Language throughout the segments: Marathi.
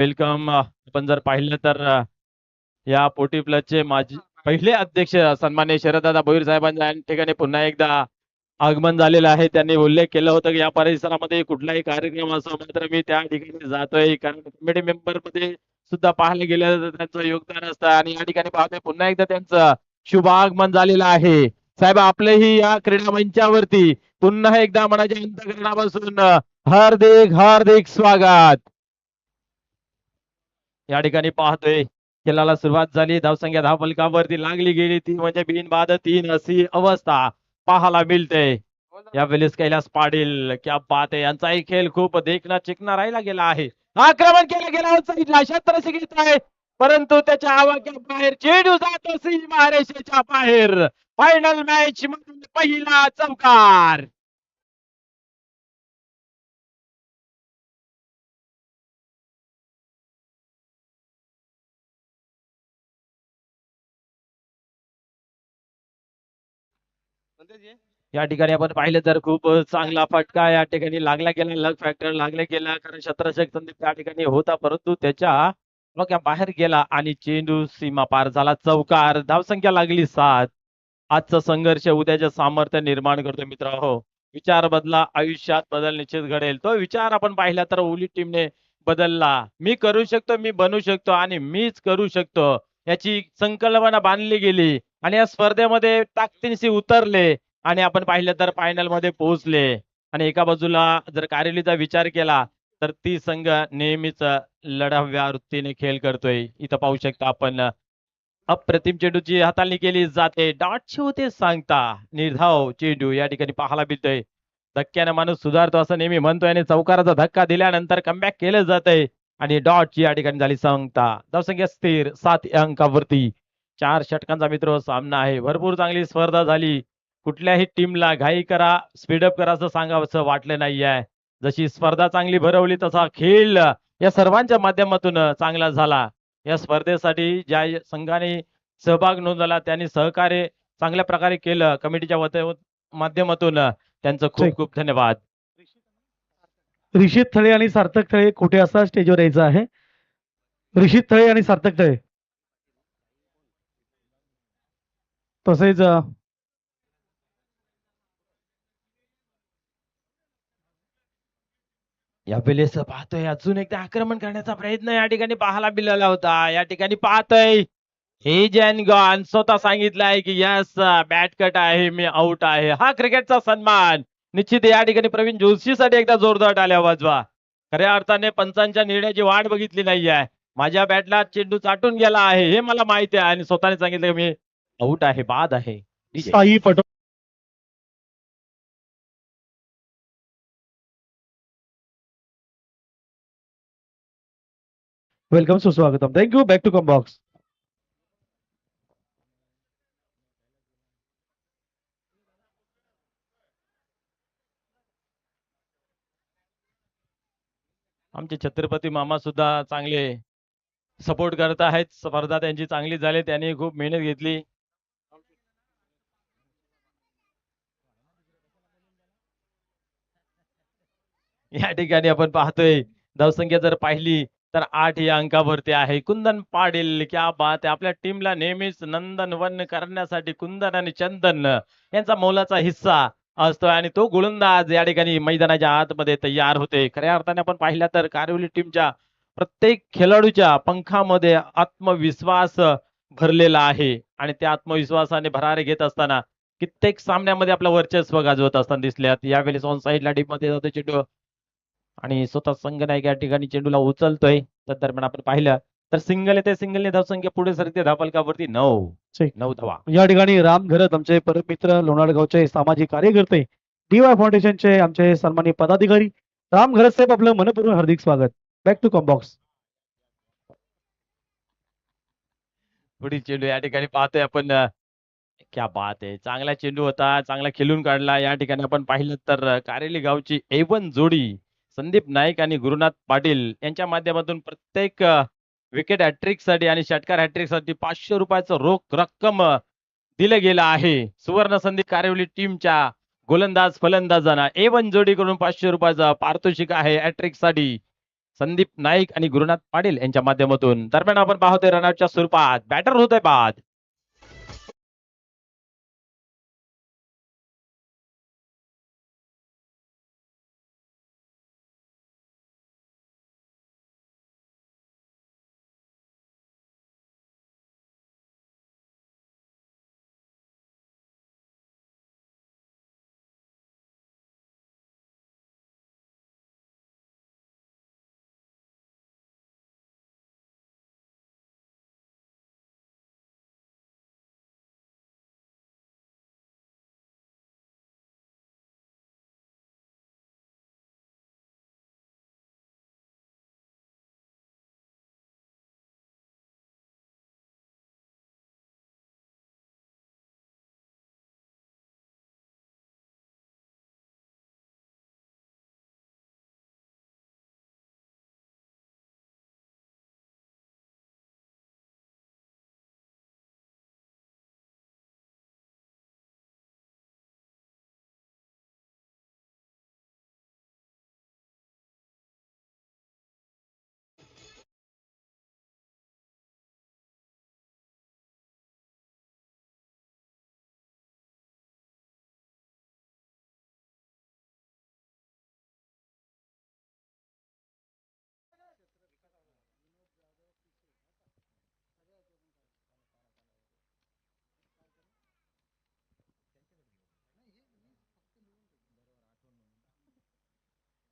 वेलकम. आपण जर पाहिलं तर या पोटी प्लसचे माजी पहिले अध्यक्ष सन्माननीय शरददादा भोईर साहेबांच्या या ठिकाणी पुन्हा एकदा आगमन झालेलं आहे. त्यांनी उल्लेख केला होता की या परिसरामध्ये कुठलाही कार्यक्रम असो मात्र मी त्या ठिकाणी जातोय, कारण कमिटी मेंबर मध्ये सुद्धा पाहायला गेलं तर त्यांचं योगदान असतं आणि या ठिकाणी पाहतोय पुन्हा एकदा त्यांचं शुभ आगमन झालेलं आहे. साहेब आपलेही या क्रीडा मंचावरती पुन्हा एकदा मनाच्या अंतःकरणापासून हार्दिक हार्दिक स्वागत. या ठिकाणी पाहतोय खेळाला सुरुवात झाली. धावसंख्या धावफलकावरती लागली गेली ती म्हणजे बिनबाद 3 अशी अवस्था पाहायला मिळते. यावेळेस कैलास पाटील क्या बात आहे, यांचाही खेळ खूप देखणा चिकना राहिला गेला आहे. आक्रमण केलं गेलं साईडला क्षेत्ररक्षक घेत आहे, परंतु त्याच्या आवाक्या बाहेर चेंडू जातो सीमारेषेच्या बाहेर. फायनल मॅच मधून पहिला चौकार. या ठिकाणी आपण पाहिलं तर खूप चांगला फटका या ठिकाणी लागला गेला, लक फॅक्टर लागला गेला, कारण क्षेत्ररक्षक संदीप त्या ठिकाणी होता परंतु त्याच्या डोक्या बाहेर गेला आणि चेंडू सीमा पार झाला. चौकार. धावसंख्या लागली 7. आजचा संघर्ष उद्याचे सामर्थ्य निर्माण करतो मित्र हो. विचार बदला, आयुष्यात बदल निश्चित घडेल. तो विचार आपण पाहिला तर उली टीमने बदलला. मी करू शकतो, मी बनू शकतो आणि मीच करू शकतो याची संकल्पना बांधली गेली आणि या स्पर्धेमध्ये ताकदीनिशी उतरले आणि आपण पाहिलं तर फायनल मध्ये पोहोचले. आणि एका बाजूला जर कारेलीचा विचार केला तर ती संघ नेहमीच लढाव्या वृत्तीने खेळ करतोय. इथं पाहू शकता आपण अप्रतिम चेंडूची हाताळणी केली जाते. डॉटची होते सांगता निर्धाव चेंडू या ठिकाणी पाहायला मिळतोय. धक्क्याने माणूस सुधारतो असं नेहमी म्हणतोय आणि चौकाराचा धक्का दिल्यानंतर कमबॅक केलं जातंय आणि डॉटची या ठिकाणी झाली सांगता. धावसंख्या स्थिर 7 अंकावरती. 4 षटकांचा मित्र सामना आहे. भरपूर चांगली स्पर्धा झाली. कुठल्याही टीमला घाई करा, स्पीडअप करा असं सांगावं वाटलं नाहीये. जशी स्पर्धा चांगली भरवली तसा खेळ या सर्वांच्या माध्यमातून चांगला झाला. या स्पर्धेसाठी ज्या संघाने सहभाग नोंदवला त्यांनी सहकार्य चांगल्या प्रकारे केलं कमिटीच्या माध्यमातून त्यांचं खूप खूप धन्यवाद. ऋषित थळे आणि सार्थक थळे कुठे असा स्टेजवर यायचं आहे. ऋषित थळे आणि सार्थक थळे तसेच यावेळेस पाहतोय अजून एकदा आक्रमण करण्याचा प्रयत्न या ठिकाणी पाहायला मिळाला होता. या ठिकाणी पाहतोय हे जॅन गॉन स्वतः सांगितलंय की यस बॅट कट आहे, मी आउट आहे. हा क्रिकेटचा सन्मान निश्चित या ठिकाणी प्रवीण जोशीसाठी एकदा जोरदार टाळ्या वाजवा. खऱ्या अर्थाने पंचांच्या निर्णयाची वाट बघितली नाहीये. माझ्या बॅटला चेंडू चाटून गेला आहे हे मला माहिती आहे आणि स्वतःने सांगितलं की मी आउट आहे, बाद आहे. साई पटो वेलकम सुस्वागतम. Thank you. Back to come box. आमचे छत्रपती मामा सुद्धा चांगले सपोर्ट करत आहेत. स्पर्धा त्यांची चांगली झाली, त्यांनी खूप मेहनत घेतली. या ठिकाणी आपण पाहतोय धावसंख्या जर पाहिली तर 8 या अंकावरती आहे. कुंदन पाटील क्या बात आहे. आपल्या टीमला नेहमीच नंदनवन करण्यासाठी कुंदन आणि चंदन यांचा मोलाचा हिस्सा असतोय आणि तो गोलंदाज या ठिकाणी मैदानाच्या आतमध्ये तयार होते. खऱ्या अर्थाने आपण पाहिला तर कारिवली टीमच्या प्रत्येक खेळाडूच्या पंखामध्ये आत्मविश्वास भरलेला आहे आणि त्या आत्मविश्वासाने भरारे घेत असताना कित्येक सामन्यामध्ये आपलं वर्चस्व गाजवत असताना दिसल्यात. यावेळेस ऑन साईडला टीम मध्ये जातो चेंडू आणि स्वतः संघनायक या ठिकाणी चेंडूला उचलतोय. त्या दरम्यान आपण पाहिलं तर सिंगल येते, सिंगलने धावसंख्या पुढे सरते धावफलकावरती 9 धावा. या ठिकाणी राम घरत आमचे परममित्र लोणारगावचे सामाजिक कार्यकर्ते डीवाय फाउंडेशनचे आमचे सन्माननीय पदाधिकारी राम घरत साहेब आपलं मनपूर्वक हार्दिक स्वागत. Back to come box. पुढील चेंडू या ठिकाणी पाहतोय आपण. क्या बात आहे. चांगला चेंडू होता, चांगला खेळून काढला. या ठिकाणी आपण पाहिलं तर कारेली गावची A1 जोडी संदीप नाईक आणि गुरुनाथ पाटील यांच्या माध्यमातून प्रत्येक विकेट हॅट्रिक साठी आणि षटकार हॅट्रिक साठी 500 रुपयाचं रोख रक्कम दिलं गेलं आहे. सुवर्ण संधी कारेवली टीमच्या गोलंदाज फलंदाजांना A1 जोडी करून 500 रुपयाचं पारितोषिक आहे हॅट्रिक साठी. संदीप नाईक आणि गुरुनाथ पाटील यांच्या माध्यमातून. दरम्यान आपण पाहतोय रनआउटच्या स्वरूपात बॅटर होतोय बाद.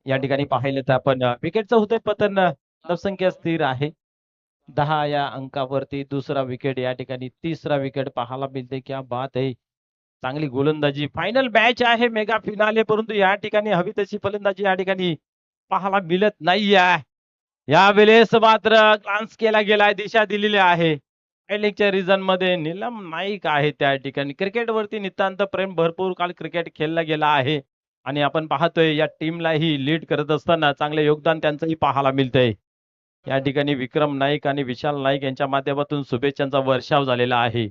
या ठिकाणी पाहिलं तर आपण विकेटचं होतंय पतन. धावसंख्या स्थिर आहे 10 या अंकावरती. दुसरा विकेट या ठिकाणी, तिसरा विकेट पाहायला मिळते. क्या बात आहे, चांगली गोलंदाजी. फायनल मॅच आहे, मेगा फिनाले, परंतु या ठिकाणी हवी तशी फलंदाजी या ठिकाणी पाहायला मिळत नाहीये. यावेळेस मात्र ग्लान्स केला गेलाय, दिशा दिलेली आहे. लीगच्या रिझन मध्ये नीलम नाईक आहे त्या ठिकाणी. क्रिकेटवरती नितांत प्रेम, भरपूर काळ क्रिकेट खेळला गेला आहे आणि आपण पाहतोय या टीमलाही लीड करत असताना चांगले योगदान त्यांचंही पाहायला मिळतंय. या ठिकाणी विक्रम नाईक आणि विशाल नाईक यांच्या माध्यमातून शुभेच्छांचा वर्षाव झालेला आहे.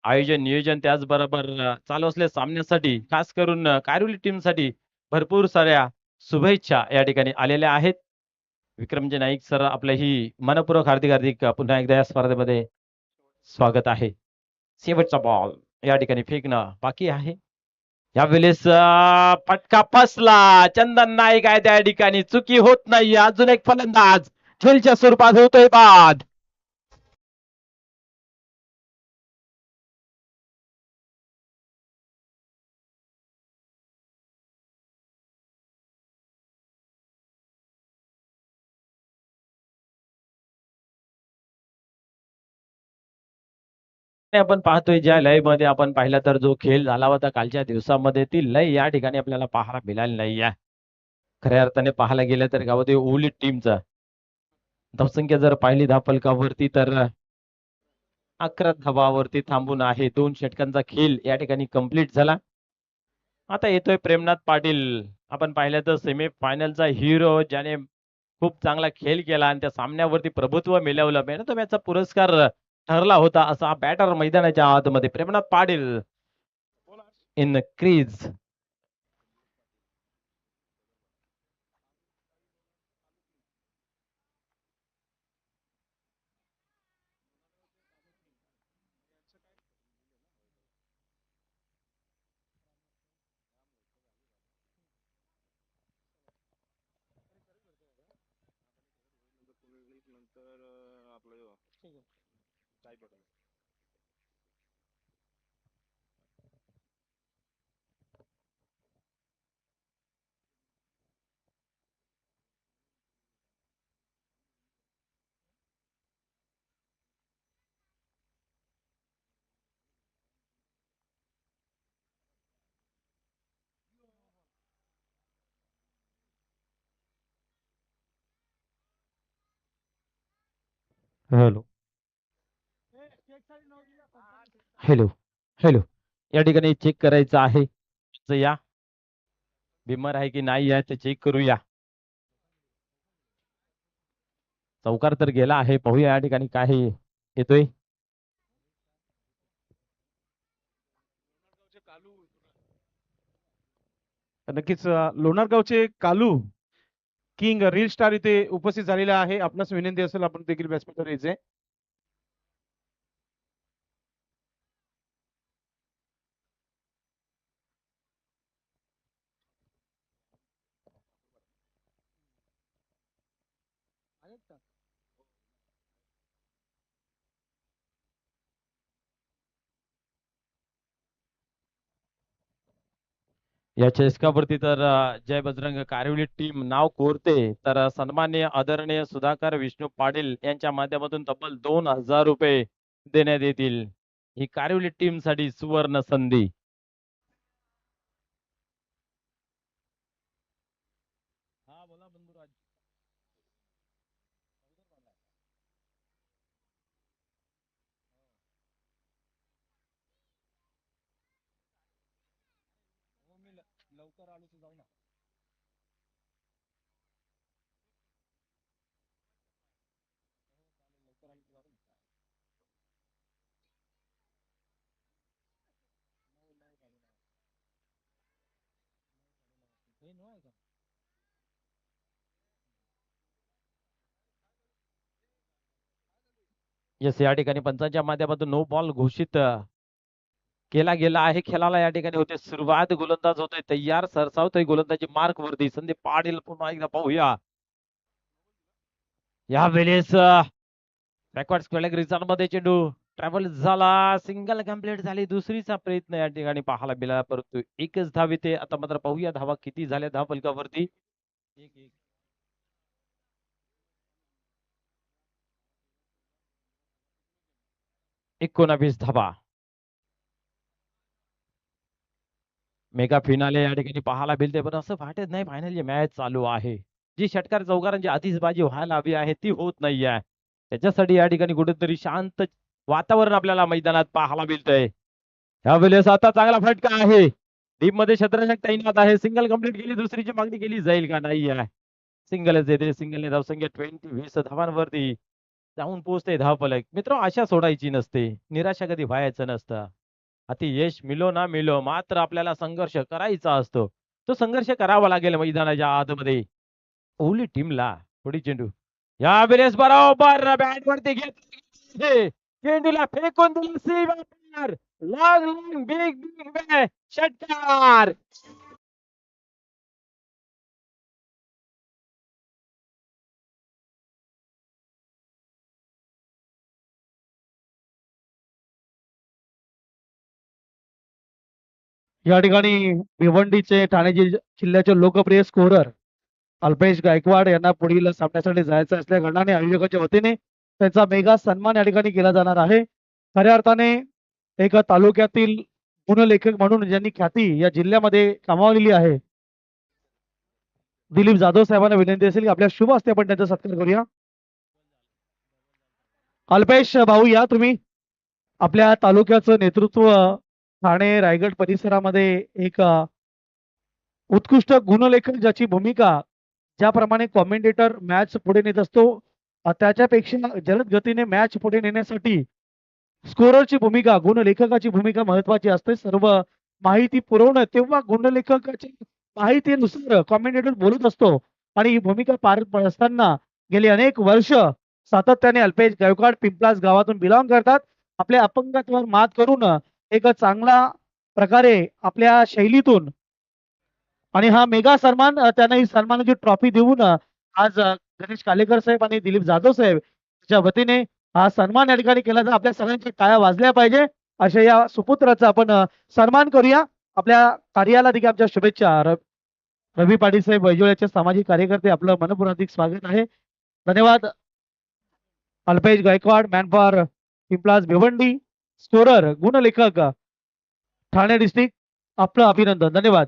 आयोजन नियोजन त्याचबरोबर चालू असलेल्या सामन्यासाठी, खास करून कारुली टीमसाठी भरपूर साऱ्या शुभेच्छा या ठिकाणी आलेल्या आहेत. विक्रमजी नाईक सर, आपलंही मनपूर्वक हार्दिक हार्दिक पुन्हा एकदा या स्पर्धेमध्ये स्वागत आहे. शेवटचा बॉल या ठिकाणी फेकणं बाकी आहे. यावेळेस फटका फसला. चंदन नाईक आहे त्या ठिकाणी, चुकी होत नाही. अजून एक फलंदाज खेळच्या स्वरूपात होतोय बाद. आपण पाहतोय ज्या लय मध्ये आपण पाहिलं तर जो खेळ झाला होता कालच्या दिवसामध्ये, ती लय या ठिकाणी आपल्याला पाहायला मिळाली नाही आहे. खऱ्या अर्थाने पाहायला गेलं तर गावात ओली टीमचा धावसंख्या जर पाहिली धावफलकावरती तर 11 धावावरती थांबून आहे. 2 षटकांचा खेळ या ठिकाणी कंप्लीट झाला. आता येतोय प्रेमनाथ पाटील. आपण पाहिलं तर सेमी फायनलचा हिरो, ज्याने खूप चांगला खेळ केला आणि त्या सामन्यावरती प्रभुत्व मिळवलं, मॅन ऑफ द मॅचचा पुरस्कार ठरला होता. असा बॅटर मैदानाच्या आतमध्ये Premnath Patil in crease. Hello hello hello, या ठिकाणी चेक करायचं आहे. या बिमर आहे की नाही आहे ते चेक करूया. चौकार तर गेला आहे, पाहूया या ठिकाणी काय येतोय. नक्कीच लोणार गावचे कालू किंग रील स्टार इथे उपस्थित झालेला आहे. आपणास विनंती असेल आपण देखील व्यासपीठावर यायचे. या चेस्कावरती तर जय बजरंग कारिवली टीम नाव कोरते. तर सन्माननीय आदरणीय सुधाकर विष्णू पाटील यांच्या माध्यमातून तब्बल 2000 रुपये देण्यात येतील. ही कारिवली टीम साठी सुवर्ण संधी. हा बोला बंधुराज. लवकर आलो तर जाऊ ना. येस, या ठिकाणी पंचांच्या माध्यमातून नो बॉल घोषित केला गेला आहे. खेळाला या ठिकाणी होते सुरुवात. गोलंदाज होतोय तयार, सरसावतोय गोलंदाजी मार्क वरती. संदीप पाटील पुन्हा एकदा पाहूया. या वेळेस बॅकवर्ड स्क्वेअर रिझल्ट मध्ये चेंडू ट्रॅव्हल झाला, सिंगल कंप्लीट झाली. दुसरीचा प्रयत्न या ठिकाणी पाहायला मिळाला, परंतु एकच धाव येते. आता मात्र पाहूया धावा किती झाल्या धाव फलकावरती. 19 धावा. मेगा फिनाले या ठिकाणी पाहायला मिळते, पण असं वाटत नाही फायनल मॅच चालू आहे. जी षटकार चौकारांची आधीच बाजी व्हायला हवी आहे ती होत नाहीये. त्याच्यासाठी या ठिकाणी कुठेतरी शांत वातावरण आपल्याला मैदानात पाहायला मिळतंय. यावेळेस आता चांगला फटका आहे. टीम मध्ये शतरंजक तैनात आहे. सिंगल कंप्लीट केली, दुसरीची मागणी केली जाईल का? नाही आहे, सिंगलच येते. सिंगलने धावसंख्या 20 धावांवरती जाऊन पोहोचते धावफलक. मित्र, आशा सोडायची नसते, निराशा कधी व्हायचं नसतं. अति यश मिलो ना मिलो, मात्र आपल्याला संघर्ष करायचा असतो. तो संघर्ष करावा लागेल मैदानाच्या आतमध्ये. ओली टीमला थोडी चेंडू या वेळेस बरोबर बॅट वरती घेत चेंडूला फेकून दिला सीमापार. लॉंग लॉंग बिग बिग षटकार. या ठिकाणी भिवंडीचे ठाणे जिल्ह्याचे लोकप्रिय स्कोरर अल्पेश गायकवाड यांना पुढील सामन्यासाठी जायचं असल्या कारणाने आयोजकांच्या वतीने त्यांचा मेगा सन्मान या ठिकाणी केला जाणार आहे. खऱ्या अर्थाने एक तालुक्यातील गुणलेखक म्हणून ज्यांनी ख्याती या जिल्ह्यामध्ये कमावलेली आहे, दिलीप जाधव साहेबांना विनंती असेल की आपल्या शुभ हस्ते आपण त्यांचा सत्कार करूया. अल्पेश भाऊ, या तुम्ही. आपल्या तालुक्याचं नेतृत्व ठाणे रायगड परिसरामध्ये एक उत्कृष्ट गुणलेखक ज्याची भूमिका, ज्याप्रमाणे कॉमेंटेटर मॅच पुढे नेत असतो, त्याच्यापेक्षा जलद गतीने मॅच पुढे नेण्यासाठी स्कोररची भूमिका, गुणलेखकाची भूमिका महत्वाची असते. सर्व माहिती पुरवणं, तेव्हा गुणलेखकाची माहितीनुसार कॉमेंटेटर बोलत असतो. आणि ही भूमिका पार पाडताना गेली अनेक वर्ष सातत्याने अल्पेश गायकवाड पिंपलास गावातून बिलॉंग करतात. आपल्या अपंगत्वावर मात करून एक चांगला प्रकारे आपल्या शैलीतून आणि हा मेगा सन्मान, त्यांना ही सन्मानाची ट्रॉफी देऊन आज गणेश कालेकर साहेब आणि दिलीप जाधव साहेब च्या वतीने हा सन्मान या ठिकाणी केला जातो. आपल्या सगळ्यांच्या टाळ्या वाजल्या पाहिजे, अशा या सुपुत्राचा आपण सन्मान करूया. आपल्या कार्याला देखील आमच्या शुभेच्छा. रवी पाटील साहेब वैजोळ्याचे सामाजिक कार्यकर्ते, आपलं मनपूर्वक स्वागत आहे. धन्यवाद. Alpesh Gaikwad, man for Pimplas Bhiwandi, scorer, गुणलेखक ठाणे डिस्ट्रिक्ट, आपलं अभिनंदन. धन्यवाद.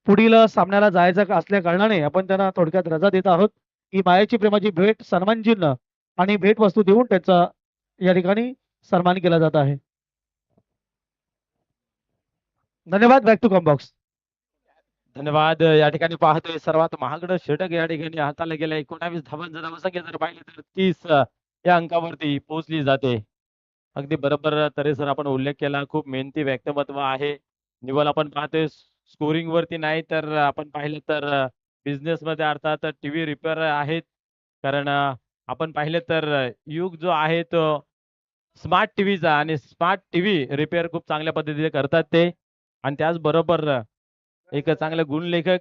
पुढील सामन्याला जायचं असल्या कारणाने आपण त्यांना थोडक्यात रजा देत आहोत. ही मायाची प्रेमाची भेट, सन्मान चिन्ह आणि भेट वस्तू देऊन त्यांचा या ठिकाणी सन्मान केला जात आहे. धन्यवाद. Back to Combox. धन्यवाद. या ठिकाणी पाहतोय सर्वात महागडं षटक या ठिकाणी हाताला गेलं. 19 धावांचं धावसंख्या जर पाहिली तर 30 या अंकावरती पोहोचली जाते. अगदी बरोबर तऱ्हेसर आपण उल्लेख केला. खूप मेहनती व्यक्तिमत्व आहे. निवल आपण पाहतोय स्कोरिंग वरती नाही तर आपण पाहिलं तर बिझनेस मध्ये अर्थात टीव्ही रिपेअर आहेत. कारण आपण पाहिलं तर युग जो आहे तो स्मार्ट टीव्हीचा आणि स्मार्ट टीव्ही रिपेअर खूप चांगल्या पद्धतीने करतात ते. आणि त्याचबरोबर एक चांगले गुणलेखक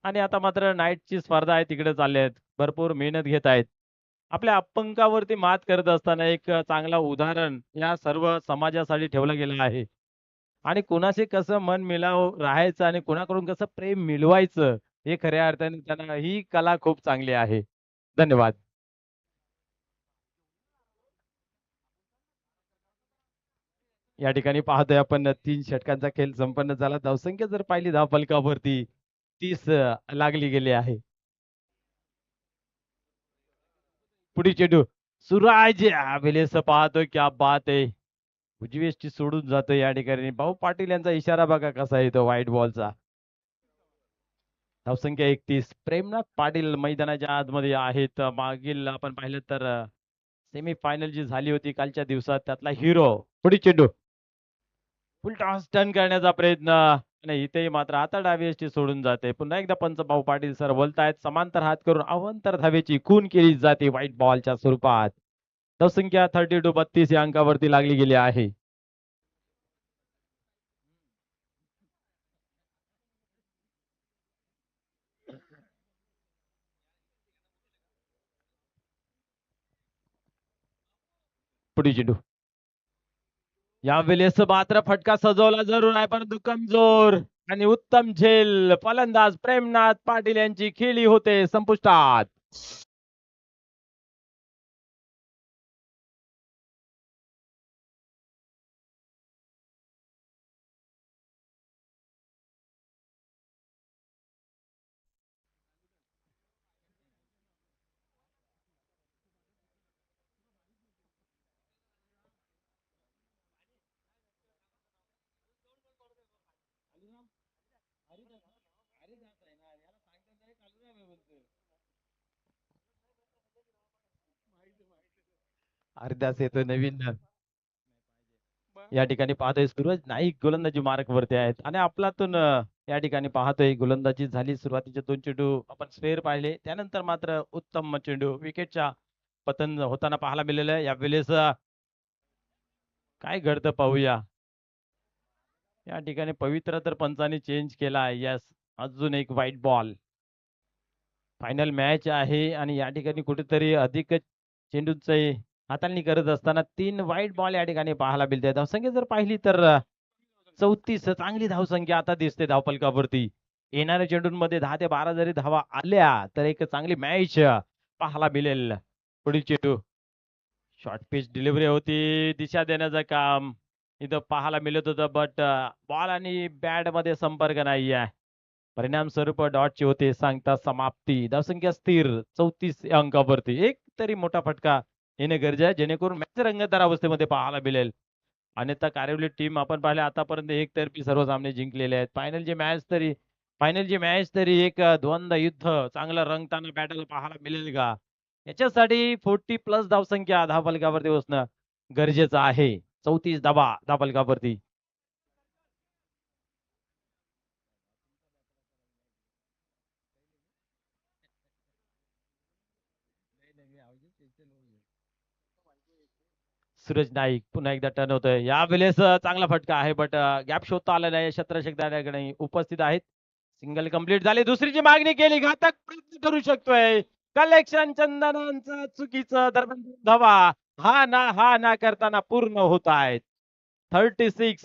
आणि आता मात्र नाईटची स्पर्धा आहे तिकडे चालले आहेत. भरपूर मेहनत घेत आहेत. आपल्या अपंगावरती मात करत असताना एक चांगला उदाहरण या सर्व समाजासाठी ठेवलं गेलं आहे. आणि कुणाशी कसं मन मिळावं राहायचं आणि कुणाकडून कसं प्रेम मिळवायचं हे खऱ्या अर्थाने त्यांना ही कला खूप चांगली आहे. धन्यवाद. या ठिकाणी पाहतोय आपण 3 षटकांचा खेळ संपन्न झाला. धावसंख्या जर पाहिली धावफलकावरती 30 लागली गेली आहे. पुढील चेंडू सुराज यावेळेस पाहतोय क्या बात आहे. उजवीष्टी सोडून जातो या ठिकाणी. भाऊ पाटील यांचा इशारा बघा कसा येतो व्हाईट बॉलचा. धावसंख्या 31. प्रेमनाथ पाटील मैदानाच्या आतमध्ये आहेत. मागील आपण पाहिलं तर सेमी फायनल जी झाली होती कालच्या दिवसात त्यातला हिरो. पुढील चेंडू फुल टॉस टर्न करण्याचा प्रयत्न नाही इथेही मात्र आता डावी यष्टी सोडून जाते. पुन्हा एकदा पंच भाऊ पाटील सर बोलतायत समांतर हात करून अवांतर धावेची खून केली जाते व्हाईट बॉलच्या स्वरूपात. धावसंख्या 32 या अंकावरती लागली गेली आहे. पुढील चेंडू यावेळेस मात्र फटका सजवला जरूर आहे परंतु कमजोर आणि उत्तम झेल फलंदाज प्रेमनाथ पाटील यांची खेळी होते संपुष्टात. हरिदास येतोय नवीन या ठिकाणी पाहतोय सूरज नाईक गोलंदाजी मार्क वरती आहेत आणि आपलातून या ठिकाणी पाहतोय गोलंदाजी झाली. सुरुवातीचे 2 चेंडू आपण स्पेअर पाहिले त्यानंतर मात्र उत्तम चेंडू विकेटच्या पतन होताना पाहायला मिळालेलं आहे. यावेळेस काय घडतं पाहूया. या ठिकाणी पवित्र तर पंचांनी चेंज केला आहे. यस अजून एक व्हाईट बॉल. फायनल मॅच आहे आणि या ठिकाणी कुठेतरी अधिक चेंडूचे हाताळणी करत असताना 3 व्हाईट बॉल या ठिकाणी पाहायला मिळते. धावसंख्या जर पाहिली तर 34 चांगली धावसंख्या आता दिसते धावफलकावरती. येणाऱ्या चेंडूंमध्ये 10 ते 12 जरी धावा आल्या तर एक चांगली मॅच पाहायला मिळेल. पुढील चेंडू शॉर्ट पिच डिलिव्हरी होती दिशा देण्याचं काम इथं पाहायला मिळत होतं बट बॉल आणि बॅट मध्ये संपर्क नाही आहे. परिणाम स्वरूप डॉटची होते सांगता समाप्ती. धावसंख्या स्थिर 34 या अंकावरती. एक तरी मोठा फटका येणे गरजे आहे जेणेकरून मॅच रंगतदार अवस्थेमध्ये पाहायला मिळेल. अन्यथा कारिवली टीम आपण पाहिले आतापर्यंत एकतर्फी सर्व सामने जिंकलेले आहेत. फायनलची मॅच तरी एक द्वंद्व युद्ध चांगलं रंगताना बॅटल पाहायला मिळेल का. याच्यासाठी 40 प्लस धावसंख्या धावफलकावरती बसणं गरजेचं आहे. 34 धावा धावफलकावरती. सूरज नाईक पुन्हा एकदा टर्न होतोय. यावेळेस चांगला फटका आहे बट गॅप शोधता आला नाही. शत्रक्षक त्याकडे उपस्थित आहेत. सिंगल कंप्लीट झाली. दुसरीची मागणी केली घातक प्रयत्न करू शकतोय कलेक्शन चंदनांचा चुकीचं दरम्यान धावा हा ना करताना पूर्ण होत आहेत. 36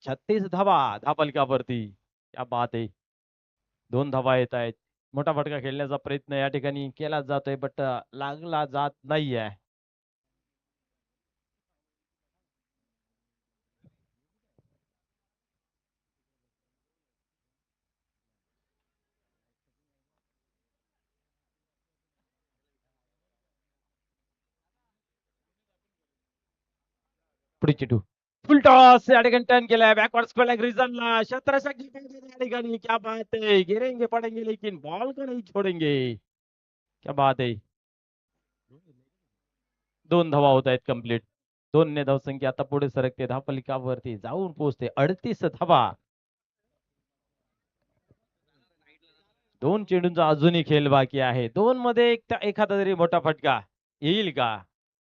36 धावा धावफलकावरती. क्या बात आहे. 2 धावा येत आहेत. मोठा फटका खेळण्याचा प्रयत्न या ठिकाणी केला जातोय बट लागला जात नाहीये. पुढे चेंडू फुल टॉस या ठिकाणी टर्न केलाय बॅकवर्ड स्क्वेअर रिझनला शत्रक्षक या ठिकाणी क्या बात है गिरेंगे पडेंगे लेकिन बॉल को नहीं छोडेंगे. क्या बात है. 2 धावा होत आहेत कंप्लीट. 2 ने धावसंख्या आता पुढे सरकते धावफलकावरती जाऊन पोहोचते 38 धावा. 2 चेंडूंचा अजूनही खेळ बाकी आहे. 2 मध्ये एखादा तरी मोठा फटका येईल का?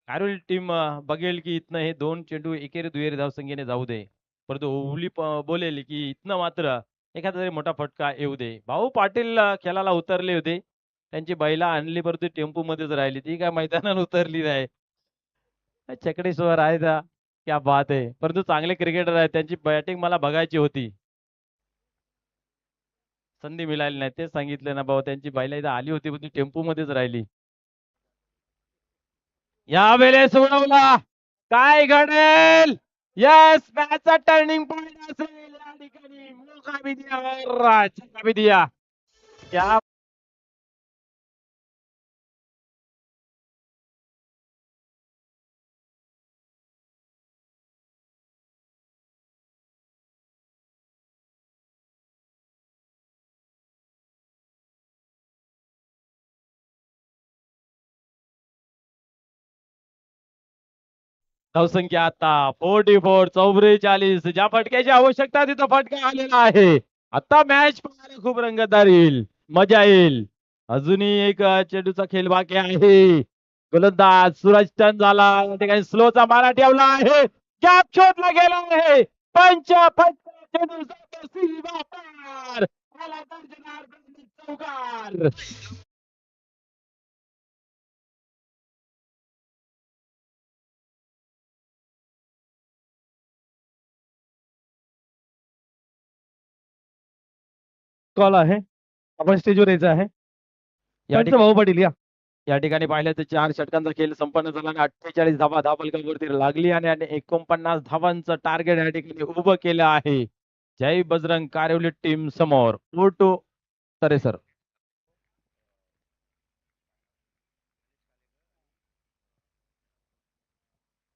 कारोली टीम बघेल की इथनं हे 2 चेंडू एकेरी दुहेरी धावसंख्येने जाऊ दे. परंतु ओवली बोलेल की इथनं मात्र एखादा तरी मोठा फटका येऊ दे. भाऊ पाटील खेळाला उतरले होते. त्यांची बैला आणली परंतु टेम्पोमध्येच राहिली. ती काय मैदानात उतरली नाही. चकडीश्वर आहे त्या. क्या बात है! परंतु चांगले क्रिकेटर आहेत. त्यांची बॅटिंग मला बघायची होती. संधी मिळाली नाही. तेच सांगितलं ना भाऊ त्यांची बैला इथं आली होती पण ती टेम्पोमध्येच राहिली. यावेळेस उडवला. काय घडेल? येस मॅचचा टर्निंग पॉइंट असेल या ठिकाणी. मौका भी दिया और छक्का भी दिया. क्या धावसंख्या आता 44 44 ज्या फटक्याची आवश्यकता तिथं फटका आलेला आहे. आता मॅच पाहायला खूप रंगतदार येईल. मजा येईल. अजूनही एक चेंडूचा खेळ बाकी आहे. गोलंदाज सूरज टर्न झाला. या ठिकाणी स्लोचा मारा ठेवला आहे. गॅप शोधला गेला आहे. पंच फटका चेंडू जातो सीमा पार. आला दर्जनार चौकार. कॉल आहे. आपण स्टेजवर यायचं आहे. या पंच भाऊ पाटील या. या ठिकाणी पाहिलं तर 4 षटकांचा खेळ संपन्न झाला आणि 48 धावा धावफलकावरती लागली आणि 49 धावांचं टार्गेट या ठिकाणी उभं केलं आहे. जय बजरंग कारिवली टीम समोर. फोटो तरे सर.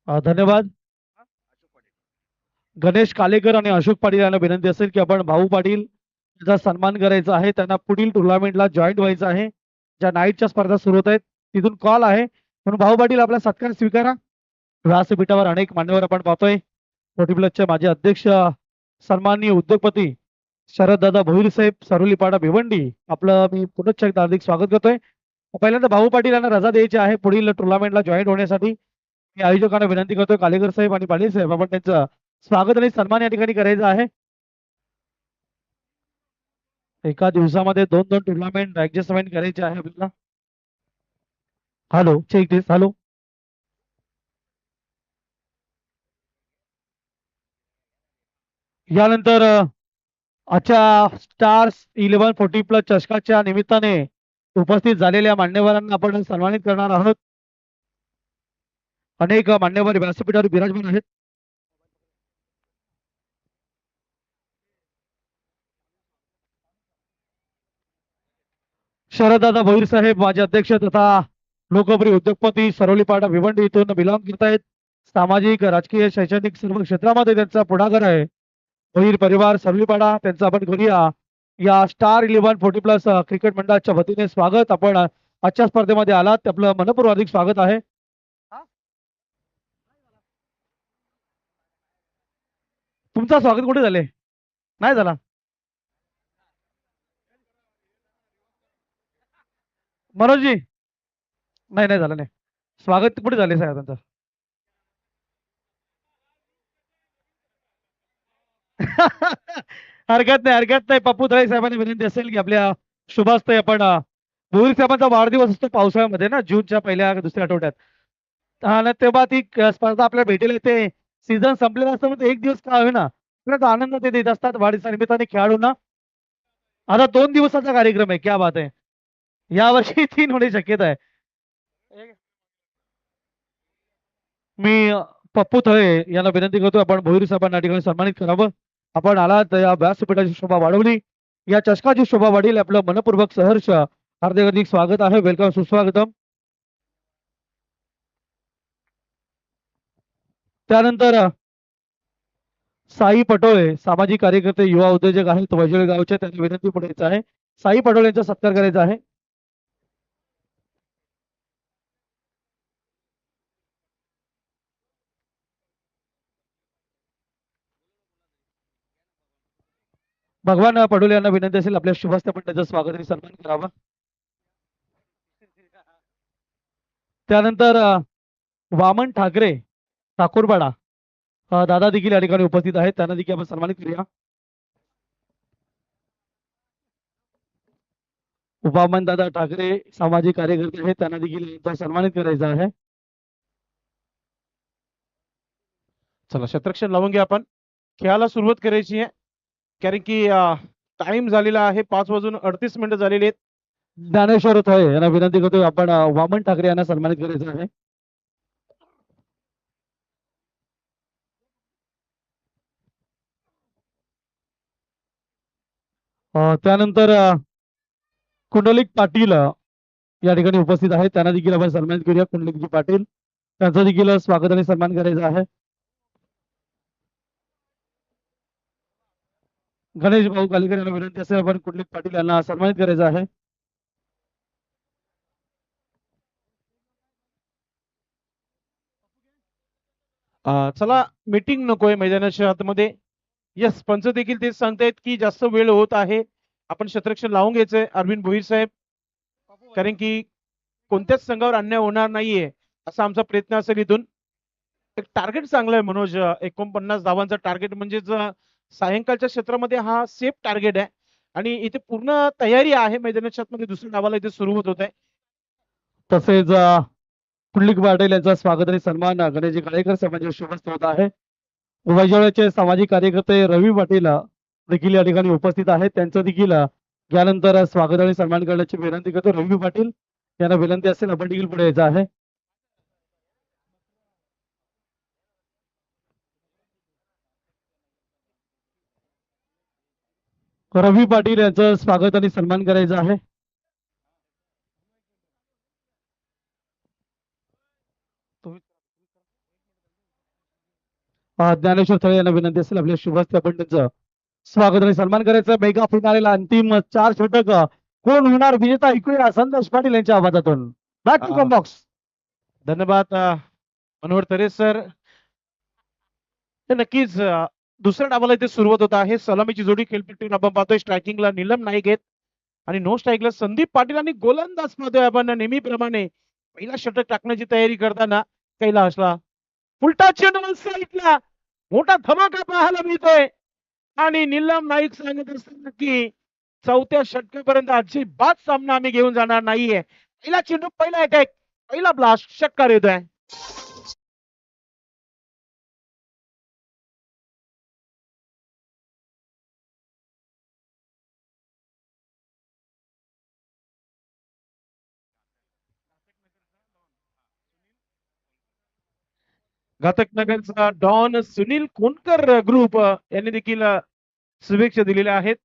धन्यवाद. गणेश कालेकर आणि अशोक पाटील यांना विनंती असेल की आपण भाऊ पाटील यांचा सन्मान करायचा आहे. त्यांना पुढील टुर्नामेंटला जॉईन व्हायचं आहे. ज्या नाईटच्या स्पर्धा सुरू होत आहेत तिथून कॉल आहे म्हणून भाऊ पाटील आपला सत्कार स्वीकारा. व्यासपीठावर अनेक मान्यवर आपण पाहतोय. फोर्टी प्लसचे माजी अध्यक्ष सन्माननीय उद्योगपती शरददादा भोईर साहेब सरोलीपाडा भिवंडी आपलं मी पुनश्च एकदा हार्दिक स्वागत करतोय. पहिल्यांदा भाऊ पाटील यांना रजा द्यायची आहे पुढील टुर्नामेंटला जॉईन होण्यासाठी. मी आयोजकांना विनंती करतोय कालेकर साहेब आणि पाटील साहेब आपण त्यांचं स्वागत आणि सन्मान या ठिकाणी करायचा आहे. एका दिवसामध्ये 2-2 टुर्नामेंट ऍडजस्टमेंट करायचे आहे आपल्याला. हॅलो चेक दिस. हॅलो यानंतर आजच्या स्टार्स 1140 प्लस चषकाच्या निमित्ताने उपस्थित झालेल्या मान्यवरांना आपण सन्मानित करणार आहोत. अनेक मान्यवर व्यासपीठावर विराजमान आहेत. शरददादा भोईर साहेब माजी अध्यक्ष तथा लोकप्रिय उद्योगपती सरोलीपाडा भिवंडी इथून बिलॉंग करत आहेत. सामाजिक राजकीय शैक्षणिक सर्व क्षेत्रामध्ये त्यांचा पुढाकार आहे. भोईर परिवार सरोलीपाडा त्यांचं आपण करूया. या स्टार 1140 प्लस क्रिकेट मंडळाच्या वतीने स्वागत. आपण आजच्या स्पर्धेमध्ये आलात आपलं मनपूर्वक हार्दिक स्वागत आहे. तुमचं स्वागत कुठे झाले? नाही झाला. मनोजजी नाही नाही झालं नाही. स्वागत कुठे झाले साहेब त्यांचं? हरकत नाही. पप्पू दळे साहेबांनी विनंती असेल की आपल्या शुभास्ते आपण भोईर साहेबांचा वाढदिवस असतो पावसाळ्यामध्ये ना जूनच्या पहिल्या दुसऱ्या आठवड्यात. हा ना तेव्हा ती स्पर्धा आपल्याला भेटेल येते. सीझन संपलेला असतो पण एक दिवस का होईना आपल्याला आनंद ते देत असतात वाढीच्या निमित्ताने खेळाडूंना. आता 2 दिवसाचा कार्यक्रम आहे. क्या बात आहे. यावर्षी 3 होण्याची शक्यता आहे. मी पप्पू थळे यांना विनंती करतो आपण भोईर साहेबांना ठिकाणी सन्मानित करावं. आपण आलात या व्यासपीठाची शोभा वाढवली. या चषकाची शोभा वाढील आपलं मनपूर्वक सहर्ष हार्दिक हार्दिक स्वागत आहे. वेलकम सुस्वागतम. त्यानंतर साई पटोळे सामाजिक कार्यकर्ते युवा उद्योजक आहेत वैजळी गावचे त्यांना विनंती पुढे यायचं आहे. साई पटोळे यांचा सत्कार करायचा आहे. भगवान पडोले यांना विनंती असेल आपल्या शुभस्थ पण त्याचं स्वागत आणि सन्मान करावा. त्यानंतर वामन ठाकरे ठाकूरपाडा दादा देखील या ठिकाणी उपस्थित आहेत, त्यांना देखील आपण सन्मानित करूया. वामन दादा ठाकरे सामाजिक कार्यकर्ते आहेत, त्यांना देखील एकदा सन्मानित करायचं आहे. चला क्षेत्ररक्षण लावून घ्या, आपण खेळाला सुरुवात करायची आहे कारण की टाइम झालेला आहे, 5:38 झालेले आहेत. ज्ञानेश्वर थळे यांना विनंती करतोय आपण वामन ठाकरे यांना सन्मानित करायचं आहे. त्यानंतर कुंडलिक पाटील या ठिकाणी उपस्थित आहेत, त्यांना देखील आपण सन्मानित करूया. कुंडलिकजी पाटील त्यांचं देखील स्वागत आणि सन्मान करायचं आहे. गणेश भाऊ कालीकर यांना विनंती असेल आपण कुंडलिक पाटील यांना सन्मानित करायचं आहे. चला मीटिंग नकोय मैदानाच्या आतमध्ये. यस, पंच देखील तेच सांगतायत की जास्त वेळ होत आहे, आपण क्षेत्ररक्षण लावून घ्यायचंय अरविंद भोईर साहेब, कारण की कोणत्याच संघावर अन्याय होणार नाहीये असा आमचा प्रयत्न असेल. इथून एक टार्गेट चांगलं आहे मनोज, 49 धावांचा टार्गेट म्हणजेच सायंकाळच्या क्षेत्रामध्ये हा सेफ टार्गेट आहे आणि इथे पूर्ण तयारी आहे मैदानाच्या आतमध्ये. दुसऱ्या डावाला इथे सुरुवात होत आहे. तसेच कुंडलिक पाटील यांचा स्वागत आणि सन्मान गणेशजी काळेकर समाजाच्या शुभस्थ होत आहे. उभाजवळचे सामाजिक कार्यकर्ते रवी पाटील देखील या ठिकाणी उपस्थित आहेत, त्यांचं देखील यानंतर स्वागत आणि सन्मान करण्याची विनंती करतो. रवी पाटील यांना विनंती असेल आपण देखील पुढे यायचं आहे. रवी पाटील यांचं स्वागत आणि सन्मान करायचं आहे. ज्ञानेश्वर थळे यांना विनंती असेल आपल्या शुभस्थ आपण त्यांचं स्वागत आणि सन्मान करायचं. मेगा फिनालेला अंतिम 4 षटक कोण होणार विजेता ऐकूया संदेश पाटील यांच्या आवाजातून. Back to come box. धन्यवाद मनोहर तरे सर. नक्कीच दुसऱ्या डावाला इथे सुरुवात होत आहे. सलामीची जोडी खेळपट्टीवर आपण पाहतोय. स्ट्रायकिंगला नीलम नाईक आहेत आणि नो स्ट्राईकला संदीप पाटील आणि गोलंदाज पाहतोय आपण नेहमीप्रमाणे पहिला षटक टाकण्याची तयारी करताना कैलासला उलटा चेंडू साईडला मोठा धमाका पाहायला मिळतोय आणि नीलम नाईक सांगत असताना की चौथ्या षटकापर्यंत अजिबात सामना आम्ही घेऊन जाणार नाहीये. पहिला चेंडू, पहिला अटॅक, पहिला ब्लास्ट, षटकार येतोय. घातक नगरचा डॉन सुनील कोणकर ग्रुप यांनी देखील शुभेच्छा दिलेल्या आहेत.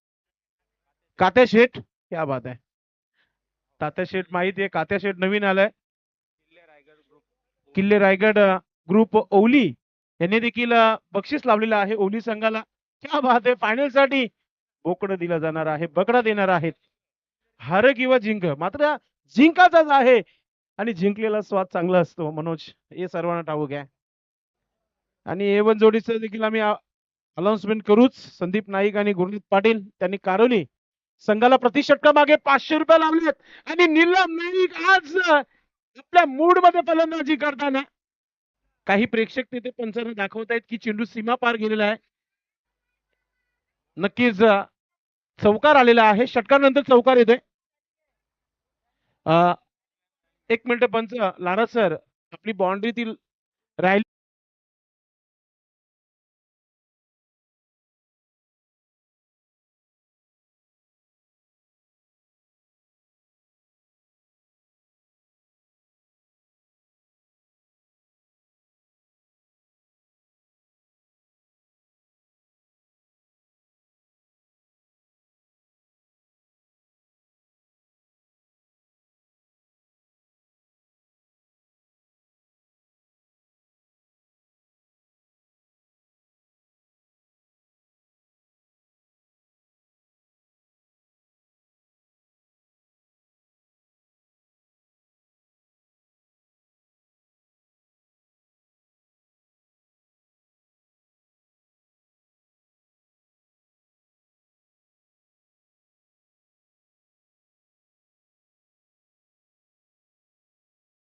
कात्या शेठ, क्या बात आहे. तात्या शेठ माहिती आहे, कात्या शेठ नवीन आलाय. किल्ले रायगड ग्रुप ओली यांनी देखील बक्षीस लावलेलं आहे ओली संघाला. क्या बात आहे. फायनल साठी बोकडं दिलं जाणार आहे, बकडा देणार आहेत. हार किंवा जिंक, मात्र जिंकाचाच आहे आणि जिंकलेला स्वाद चांगला असतो मनोज, हे सर्वांना ठाऊक आहे. आणि A1 जोडीचं देखील आम्ही अनाउन्समेंट करूच. संदीप नाईक आणि गुरलीत पाटील त्यांनी कारवली संघाला प्रति षटकामागे 500 रुपये लावलेत आणि नीलम नाईक आज आपल्या मूड मध्ये फलंदाजी करताना काही प्रेक्षक तिथे पंचांना दाखवतायत की चेंडू सीमा पार गेलेला आहे. नक्कीच चौकार आलेला आहे. षटकानंतर चौकार येतोय. 1 मिनिट पंच, लारा सर आपली बाउंड्रीतील राहिली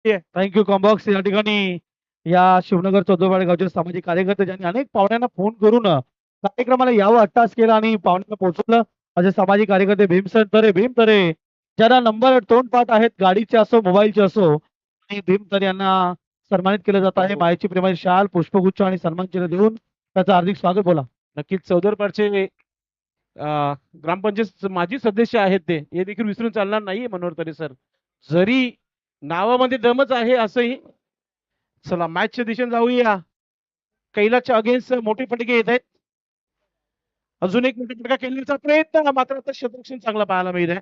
थँक्यू कॉम्बॉक्स. या ठिकाणी या शिवनगर चौदरवाडी गावचे सामाजिक कार्यकर्ते ज्यांनी अनेक पाहुण्यांना फोन करून कार्यक्रमाला यावं अट्टास केला आणि पाहुण्यांना पोहोचवलं असे सामाजिक कार्यकर्ते भीमसेन तरे, भीम तरे ज्यांना नंबर तोंडपाठ आहेत, गाडीचे असो मोबाईलचे असो, आणि भीम तरे यांना सन्मानित केलं जात आहे. मायेची प्रेमाची शाल, पुष्पगुच्छ आणि सन्मान चिन्ह देऊन त्याचं हार्दिक स्वागत. बोला. नक्कीच चौदरपाडचे ग्रामपंचायत माजी सदस्य आहेत ते, हे देखील विसरून चालणार नाहीये मनोहर तरे सर. जरी नावामध्ये दमच आहे असंही. चला मॅचच्या दिशेने जाऊया. कैलासच्या अगेन्स्ट मोठे फटके येत आहेत. अजून एक मोठा फटका खेळण्याचा प्रयत्न, मात्र आता क्षेत्ररक्षण चांगला पाहायला मिळत आहे.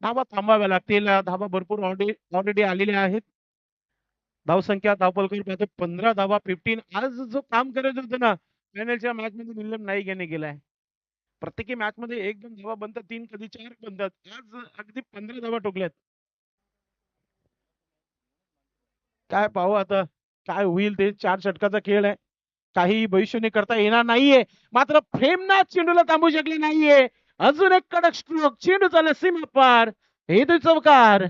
धावा थांबाव्या लागतील. धावा भरपूर ऑलरेडी आलेल्या आहेत. धावसंख्या धावपलकर पाहतो 15 धावा 15. आज जो काम करायचं होतं ना फायनलच्या मॅच मध्ये निलम नाईक याने गेलाय. प्रत्येकी मॅच मध्ये 1-2 धावा बनतात, 3 कधी 4 बनतात. आज अगदी 15 धावा ठोकल्यात. काय पाहू आता काय होईल ते. 4 षटकाचा खेळ आहे. काही भविष्यवाणी करता येणार नाहीये. मात्र फेमनाथ चेंडूला थांबू शकले नाहीये. अजून एक कडक स्ट्रोक. चेंडू झाला सीमा पार. हे तो चौकार.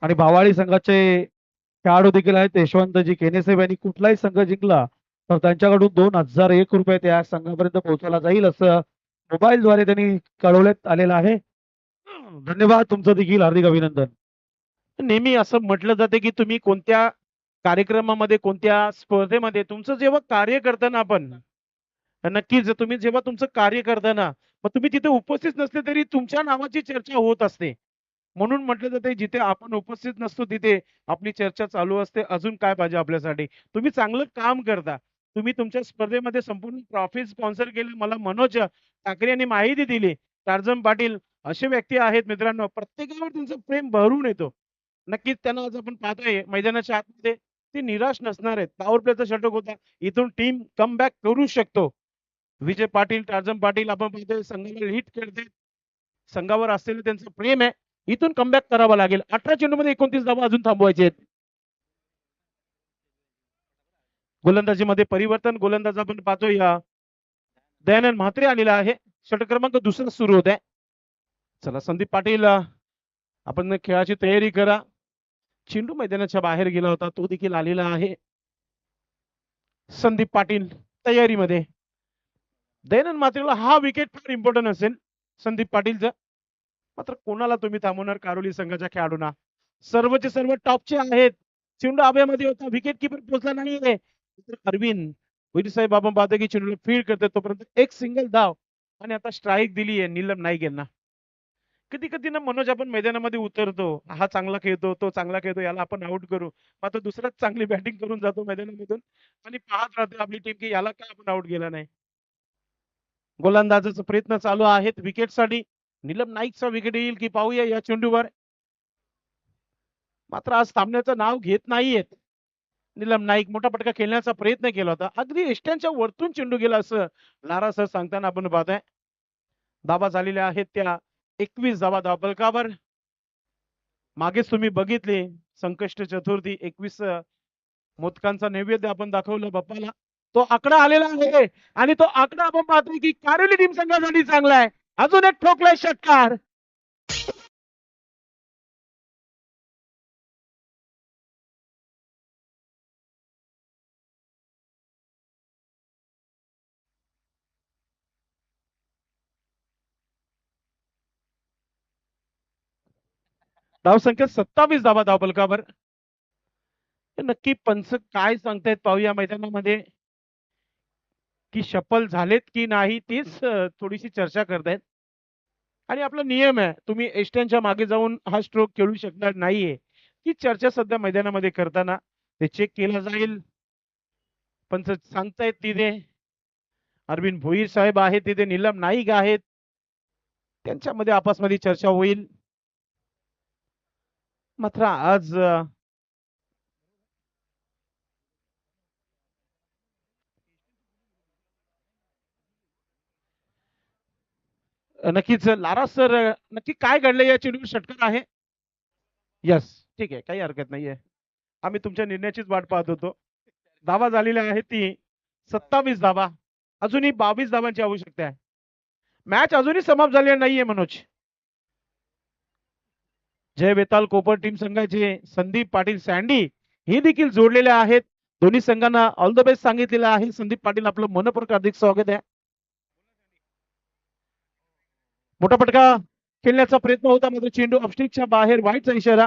आणि भावाळी संघाचे खेळाडू देखील आहेत यशवंतजी केनेसाहेब यांनी कुठलाही संघ जिंकला तर त्यांच्याकडून 2001 रुपये त्या संघापर्यंत पोहोचवला जाईल असं मोबाईलद्वारे त्यांनी कळवण्यात आलेलं आहे. धन्यवाद. तुमचं देखील हार्दिक अभिनंदन. नेहमी असं म्हटलं जाते की तुम्ही कोणत्या कार्यक्रमामध्ये कोणत्या स्पर्धेमध्ये तुमचं जेव्हा कार्य करताना आपण नक्कीच तुम्ही जेव्हा तुमचं कार्य करताना मग तुम्ही तिथे उपस्थित नसले तरी तुमच्या नावाची चर्चा होत असते. म्हणून म्हटलं जाते जिथे आपण उपस्थित नसतो तिथे आपली चर्चा चालू असते. अजून काय पाहिजे आपल्यासाठी. तुम्ही चांगलं काम करता. तुम्ही तुमच्या स्पर्धेमध्ये संपूर्ण ट्रॉफी स्पॉन्सर केली. मला मनोज ठाकरे यांनी माहिती दिली. टार्झन पाटील असे व्यक्ती आहेत मित्रांनो, प्रत्येकावर त्यांचं प्रेम भरून येतो. नक्कीच त्यांना आज आपण पाहतोय मैदानाच्या आतमध्ये ते निराश नसणार आहेत. पॉवर प्लेचा षटक होता. इथून टीम कमबॅक करू शकतो. विजय पाटील, टार्झन पाटील आपण पाहतोय संघाला हिट करते. संघावर असलेलं त्यांचं प्रेम आहे. इथून कमबॅक करावं लागेल. 18 चेंडूमध्ये 29 धावा अजून थांबवायचे आहेत. गोलंदाजीमध्ये परिवर्तन. गोलंदाज आपण पाहतोय दयानंद म्हात्रे आलेला आहे. षटक क्रमांक दुसरा सुरू होत आहे. चला संदीप पाटील आपण खेळाची तयारी करा. चेंडू मैदानाच्या बाहेर गेला होता तो देखील आलेला आहे. संदीप पाटील तयारीमध्ये. दयानंद म्हात्रेला हा विकेट फार इम्पॉर्टंट असेल संदीप पाटीलचा. मात्र कोणाला तुम्ही थांबवणार कारोली संघाच्या खेळाडूंना. सर्वचे सर्व टॉपचे आहेत. चेंडू आब्यामध्ये होता. विकेट किपर पोहोचला नाहीये. अरविंद वैरी साहेब आपण पाहतो की चेंडूला फील्ड करते तोपर्यंत एक सिंगल धाव आणि आता स्ट्राईक दिली आहे नीलम नाईक यांना. कधी कधी ना मनोज आपण मैदानामध्ये उतरतो. हा चांगला खेळतो तो चांगला खेळतो याला आपण आउट करू. मात्र दुसराच चांगली बॅटिंग करून जातो मैदानामधून आणि पाहत राहते आपली टीम की याला काय आपण आउट केला नाही. गोलंदाजाचा प्रयत्न चालू आहेत विकेटसाठी. नीलम नाईकचा विकेट येईल की पाहूया या चेंडूवर. मात्र आज थांबण्याचं नाव घेत नाहीयेत. नीलम नाईक मोठा फटका खेळण्याचा प्रयत्न केला होता. अगदी एष्ट्यांच्या वरतून चेंडू गेला असं लारा सर सांगताना आपण पाहतोय. धावा झालेल्या आहेत त्या 21 धावा धावफलकावर. मागेच तुम्ही बघितले संकष्ट चतुर्थी 21 मोदकांचा नैवेद्य आपण दाखवलं बाप्पाला. तो आकडा आलेला आहे आणि तो आकडा आपण पाहतोय की कारेली टीम संघासाठी चांगला आहे. अजून एक ठोकलाय षटकार. धावसंख्या 27 धावा धावफलकावर. नक्की पंच काय सांगतायत पाहूया मैदानामध्ये की शफल झालेत की नाही तीच थोडीशी चर्चा करतायत. आणि आपला नियम आहे, तुम्ही एष्ट्यांच्या मागे जाऊन हा स्ट्रोक खेळू शकणार नाहीये. ही चर्चा सध्या मैदानामध्ये करताना ते चेक केलं जाईल. पंच सांगतायत तिथे अरविंद भोईर साहेब आहेत, तिथे नीलम नाईक आहेत, त्यांच्यामध्ये आपसमध्ये चर्चा होईल. मात्र आज नक्कीच लारा सर, नक्की काय घडलं या चेंडूवर षटकार आहे? यस, ठीक आहे, काही हरकत नाहीये. आम्ही तुमच्या निर्णयाचीच वाट पाहत होतो. धावा झालेल्या आहेत ती 27 धावा, अजूनही 22 धावांची आवश्यकता आहे. मॅच अजूनही समाप्त झालेली नाहीये मनोज. जय बेताल कोपर टीम संघाचे संदीप पाटील सँडी हे देखील जोडलेले आहेत. दोन्ही संघांना ऑल द बेस्ट सांगितलेलं आहे. संदीप पाटील, आपलं मनपूर्वक हार्दिक स्वागत आहे. मोठा फटका खेळण्याचा प्रयत्न होता, मात्र चेंडू ऑफस्टिकच्या बाहेर, व्हाईटचा इशारा.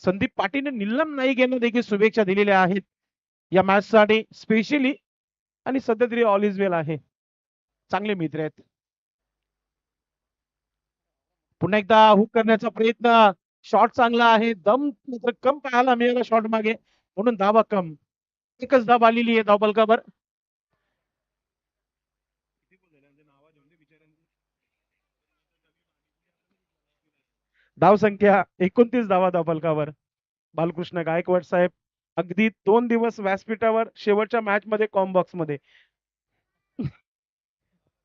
संदीप पाटीलने नीलम नाईक यांना देखील शुभेच्छा दिलेल्या आहेत या मॅच साठी स्पेशली. आणि सध्या तरी ऑल इज वेल आहे, चांगले मित्र आहेत. पुन्हा एकदा हुक करण्याचा प्रयत्न, शॉट चांगला आहे, दम मात्र कम पाहायला मिळाला शॉट मागे, म्हणून धावा कम. एकच धाव आलेली आहे धावफलकावर. धाव संख्या 29 धावा धावफलकावर. बालकृष्ण गायकवाड साहेब अगदी 2 दिवस व्यासपीठावर, शेवटच्या मॅच मध्ये कॉम्बॉक्स मध्ये.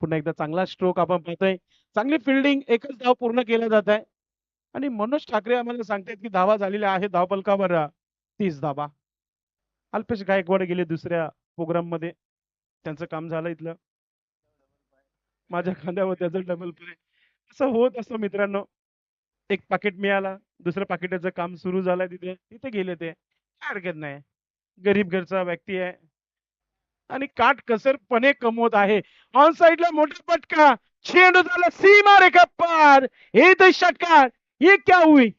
पुन्हा एकदा चांगला स्ट्रोक आपण पाहतोय, चांगली फिल्डिंग, एकच धाव पूर्ण केला जात आहे. आणि मनोज ठाकरे आम्हाला सांगतात की धावा झालेल्या आहेत धावफलकावर 30 धावा. अल्पेश गायकवाड गेले दुसऱ्या प्रोग्राम मध्ये, त्यांचं काम झालं इथलं. माझ्या खांद्यावर त्याचं डबल प्ले. असं होत असतं मित्रांनो. एक पाकिट मिळाला, दुसऱ्या पाकिटाचं काम सुरू झालंय, तिथे तिथे गेले ते, काय हरकत नाही. गरीब घरचा व्यक्ती आहे आणि काटकसरपणे कमवत आहे. ऑन साइडला मोठा पटका, चेंडू झाला सीमा रेखा पार, हे तो षटकार, ये क्या हुई?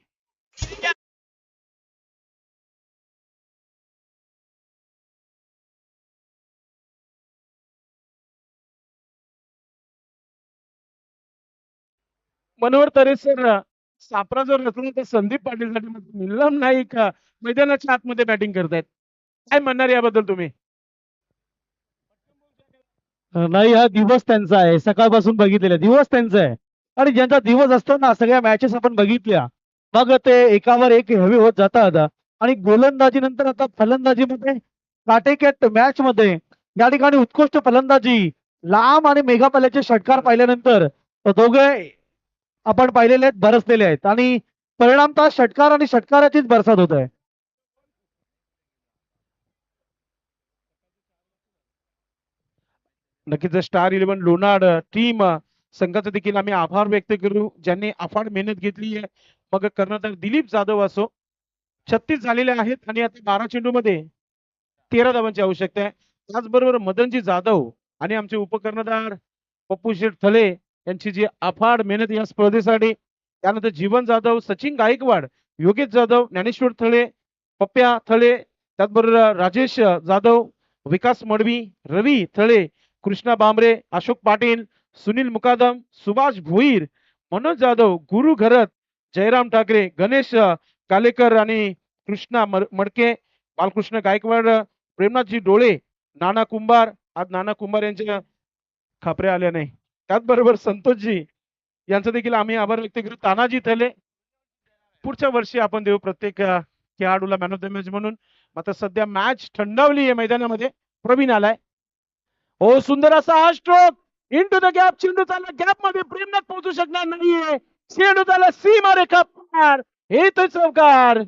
मनोहर तरेसर सापरा जर नसला तर संदीप पाटीलसाठी नीलम नाईक मैदानाच्या आतमध्ये बॅटिंग करतायत. काय म्हणणार याबद्दल तुम्ही? नाही, हा दिवस त्यांचा आहे, सकाळपासून बघितलेला दिवस त्यांचा आहे. आणि ज्यांचा दिवस असतो ना, सगळ्या मॅचेस आपण बघितल्या, मग ते एकावर एक हवी होत जातात. आणि गोलंदाजी नंतर आता फलंदाजीमध्ये काटेकेट मॅच मध्ये या ठिकाणी उत्कृष्ट फलंदाजी, लांब आणि मेघापल्याचे षटकार पाहिल्यानंतर दोघे आपण पाहिलेले आहेत, बरसलेले आहेत. आणि परिणामतः षटकार आणि षटकाराचीच बरसात होत आहे. नक्कीच स्टार 11 लोणाड टीम संघाचा देखील आम्ही आभार व्यक्त करू, ज्यांनी अफाट मेहनत घेतली आहे. मग कर्णधार दिलीप जाधव असो, 36 झालेले आहेत आणि आता 12 चेंडू मध्ये 13 धावांची आवश्यकता आहे. त्याचबरोबर मदनजी जाधव आणि आमचे उपकर्णधार पप्पू शेठ थले यांची जी अफाट मेहनत या स्पर्धेसाठी, त्यानंतर जीवन जाधव, सचिन गायकवाड, योगेश जाधव, ज्ञानेश्वर थळे, पप्प्या थळे, त्याचबरोबर राजेश जाधव, विकास मडवी, रवी थळे, कृष्णा बांबरे, अशोक पाटील, सुनील मुकादम, सुभाष भोईर, मनोज जाधव, गुरु घरत, जयराम ठाकरे, गणेश कालेकर आणि कृष्णा मडके, बालकृष्ण गायकवाड, प्रेमनाथजी डोळे, नाना कुंभार. आज नाना कुंभार यांच्या खापरे आल्या नाही. त्याचबरोबर संतोषजी यांचा देखील आम्ही आभार व्यक्त करू. तानाजी थले, पुढच्या वर्षी आपण देऊ प्रत्येक खेळाडूला मॅन ऑफ द मॅच म्हणून. मात्र सध्या मॅच थंडावली आहे मैदानामध्ये. प्रवीण आलाय, हो सुंदर असा हा स्ट्रोक इंटू द गॅप, चेंडू चालला गॅप मध्ये, प्रेमनाथ पोहोचू शकणार नाहीये, चेंडू झाला सीमा रेखा पार, हे तो चौकार.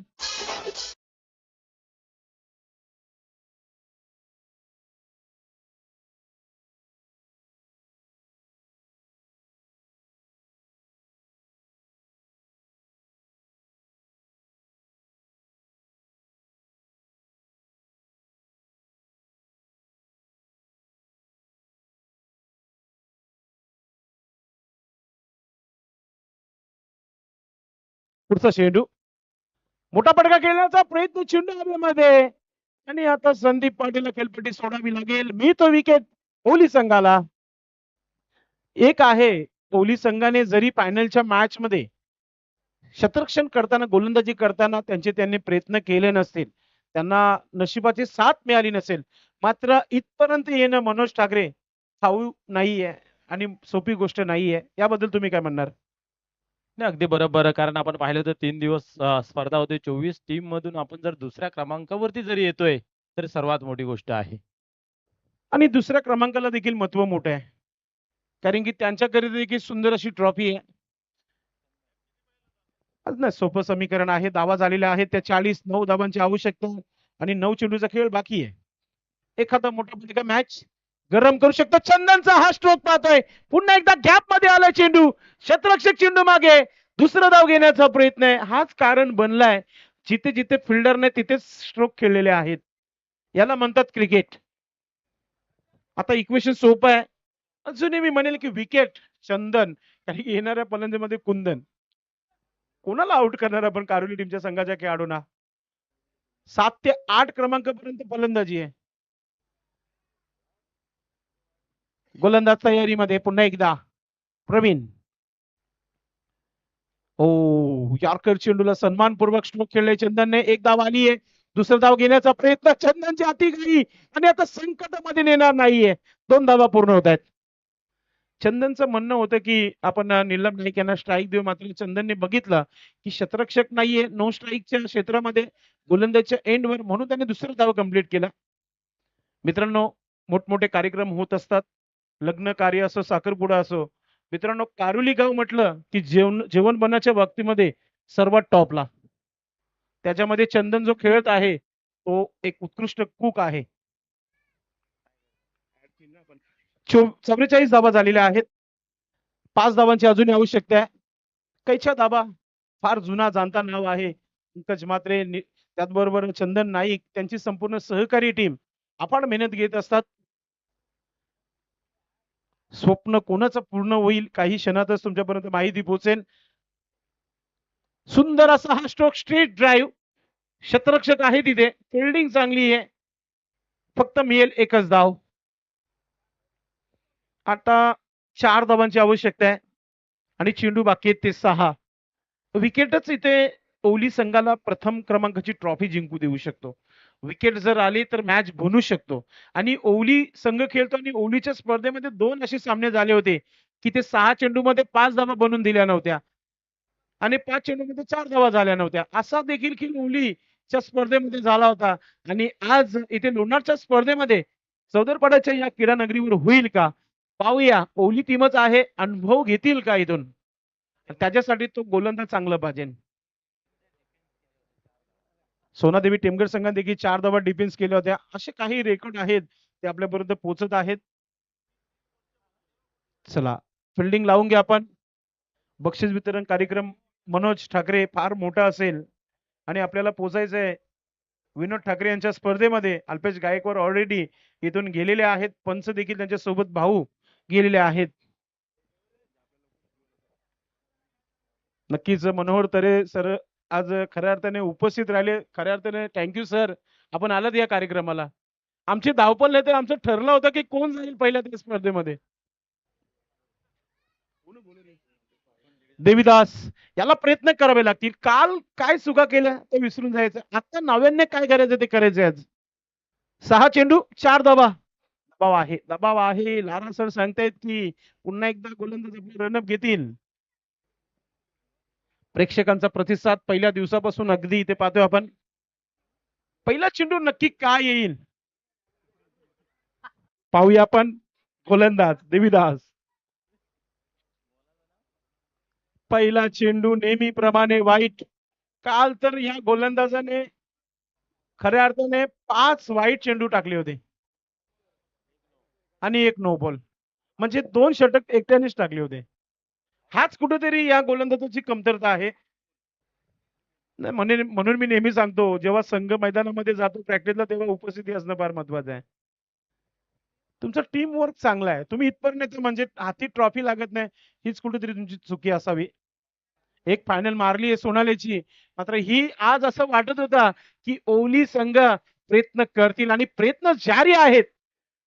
पुढचा चेंडू, मोठा पटका खेळण्याचा प्रयत्न चेंडू हवेमध्ये, आणि आता संदीप पाटीलला खेळपट्टी सोडावी लागेल. मी तो विकेट ओली संघाला. एक आहे कोहली संघाने जरी फायनलच्या मॅच मध्ये शतरक्षण करताना गोलंदाजी करताना त्यांनी प्रयत्न केले नसतील, त्यांना नशिबाची साथ मिळाली नसेल, मात्र इथपर्यंत येणं मनोज ठाकरे ठाऊक नाहीये आणि सोपी गोष्ट नाहीये. याबद्दल तुम्ही काय म्हणणार? नाही, अगदी बरोबर. कारण आपण पाहिलं तर 3 दिवस स्पर्धा होती. 24 टीम मधून आपण जर दुसऱ्या क्रमांकावरती जरी येतोय, तर सर्वात मोठी गोष्ट आहे. आणि दुसऱ्या क्रमांकाला देखील महत्व मोठं आहे. कारण की त्यांच्याकरिता देखील सुंदर अशी ट्रॉफी आहे. आज ना सोपं समीकरण आहे. धावा झालेल्या आहेत त्या 40, 9 धावांची आवश्यकता आणि 9 चेंडूचा खेळ बाकी आहे. एखादा मोठा फटका मॅच गरम करू शकतो. चंदनचा हा स्ट्रोक पाहतोय. पुन्हा एकदा गॅप मध्ये आलाय चेंडू. शतरक्षक चेंडू मागे. दुसरा धाव घेण्याचा प्रयत्न आहे. हाच कारण बनलाय. जिथे जिथे फिल्डरने तिथेच स्ट्रोक खेळलेले आहेत. याला म्हणतात क्रिकेट. आता इक्वेशन सोपं आहे. अजूनही मी म्हणेल की विकेट चंदन कारण की येणाऱ्या फलंदाजीमध्ये कुंदन. कोणाला आउट करणार आपण कारोली टीमच्या संघाच्या खेळाडूंना? 7 ते 8 क्रमांकापर्यंत फलंदाजी आहे. गोलंदाज तयारीमध्ये पुन्हा एकदा प्रवीण. ओ यॉर्कर चेंडूला सन्मानपूर्वक स्ट्रोक खेळले चंदनने. एक धाव आली आहे. दुसरा धाव घेण्याचा प्रयत्न चंदनची हाती आणि आता संकटामध्ये नेणार नाहीये. 2 धावा पूर्ण होत आहेत. चंदनचं म्हणणं होतं की आपण निलम नाईक यांना स्ट्राईक देऊ, मात्र चंदनने बघितलं की शतरक्षक नाहीये नो स्ट्राईकच्या क्षेत्रामध्ये गोलंदाजच्या एंडवर, म्हणून त्याने दुसरा धाव कंप्लीट केला. मित्रांनो, मोठमोठे कार्यक्रम होत असतात. लग्न कार्य असो, साखरपुडा असो. मित्रांनो, कारुली गाव म्हटलं की जेवण बनवायच्या बाबतीमध्ये सर्वात टॉपला. त्याच्यामध्ये चंदन जो खेळत आहे तो एक उत्कृष्ट कुक आहे. 44 धावा झालेल्या आहेत. 5 धावांची अजूनही आवश्यकता आहे. कैच्या धावा फार जुना जाणता नाव आहे. पंकज म्हात्रे त्याचबरोबर चंदन नाईक त्यांची संपूर्ण सहकारी टीम अफाट मेहनत घेत असतात. स्वप्न कोणाचं पूर्ण होईल काही क्षणातच तुमच्यापर्यंत माहिती पोहोचेल. सुंदर असा हा स्ट्रोक स्ट्रेट ड्राईव्ह. शतरक्षक आहे तिथे. फिल्डिंग चांगली आहे. फक्त मिळेल एकच धाव. आता 4 धावांची आवश्यकता आहे आणि चेंडू बाकी आहेत ते 6. विकेटच इथे कोहली संघाला प्रथम क्रमांकाची ट्रॉफी जिंकू देऊ शकतो. विकेट जर आली तर मॅच बनू शकतो. आणि ओवली संघ खेळतो आणि ओवलीच्या स्पर्धेमध्ये 2 असे सामने झाले होते की ते 6 चेंडूमध्ये 5 धावा बनवून दिल्या नव्हत्या आणि 5 चेंडूमध्ये 4 धावा झाल्या नव्हत्या. असा देखील खेळ ओवलीच्या स्पर्धेमध्ये झाला होता. आणि आज इथे लोणारच्या स्पर्धेमध्ये चौदरपाड्याच्या या क्रीडा नगरीवर होईल का पाहूया. ओवली टीमच आहे. अनुभव घेतील का इथून? त्याच्यासाठी तो गोलंदाज चांगला पाहिजे. सोनादेवी टेमघर संघाने देखील 4 धावा डिफेन्स केल्या होत्या. असे काही रेकॉर्ड आहेत ते आपल्यापर्यंत पोहोचत आहेत. चला फिल्डिंग लावून घ्या आपण. बक्षीस वितरण कार्यक्रम मनोज ठाकरे फार मोठा असेल आणि आपल्याला पोहोचायचं आहे विनोद ठाकरे यांच्या स्पर्धेमध्ये. अल्पेश गायकवाड ऑलरेडी इथून गेलेले आहेत. पंच देखील त्यांच्या सोबत भाऊ गेलेले आहेत. नक्कीच मनोहर तरे सर आज खऱ्या अर्थाने उपस्थित राहिले. खऱ्या अर्थाने थँक्यू सर, आपण आलात या कार्यक्रमाला. आमची धावपळ नाही तर आमचं ठरलं होतं की कोण जाईल पहिल्या त्या स्पर्धेमध्ये. देवीदास याला प्रयत्न करावे लागतील. काल काय चुका केल्या ते विसरून जायचं. आता नव्याने काय करायचं ते करायचं. आज 6 चेंडू 4 धावा. दबाव आहे. लारा सर सांगतायत की पुन्हा एकदा गोलंदाज आपले रनअप घेतील. प्रेक्षकांचा प्रतिसाद पहिल्या दिवसापासून अगदी इथे पाहतोय आपण. पहिला चेंडू नक्की काय येईल पाहूया आपण. गोलंदाज देवीदास. पहिला चेंडू नेहमीप्रमाणे वाईट. काल तर या गोलंदाजाने खऱ्या अर्थाने 5 वाईट चेंडू टाकले होते आणि 1 नो बॉल, म्हणजे 2 षटक एकट्यानेच टाकले होते. हाच कुठेतरी या गोलंदाजाची कमतरता आहे. म्हणून मी नेहमी सांगतो जेव्हा संघ मैदानामध्ये जातो प्रॅक्टिसला तेव्हा उपस्थिती असणं फार महत्वाचं आहे. तुमचं टीम वर्क चांगला आहे. तुम्ही इथपर्यंत म्हणजे हाती ट्रॉफी लागत नाही हीच कुठेतरी तुमची चुकी असावी. एक फायनल मारली आहे सोनालीची, मात्र ही आज असं वाटत होता की ओवली संघ प्रयत्न करतील आणि प्रयत्न जारी आहेत.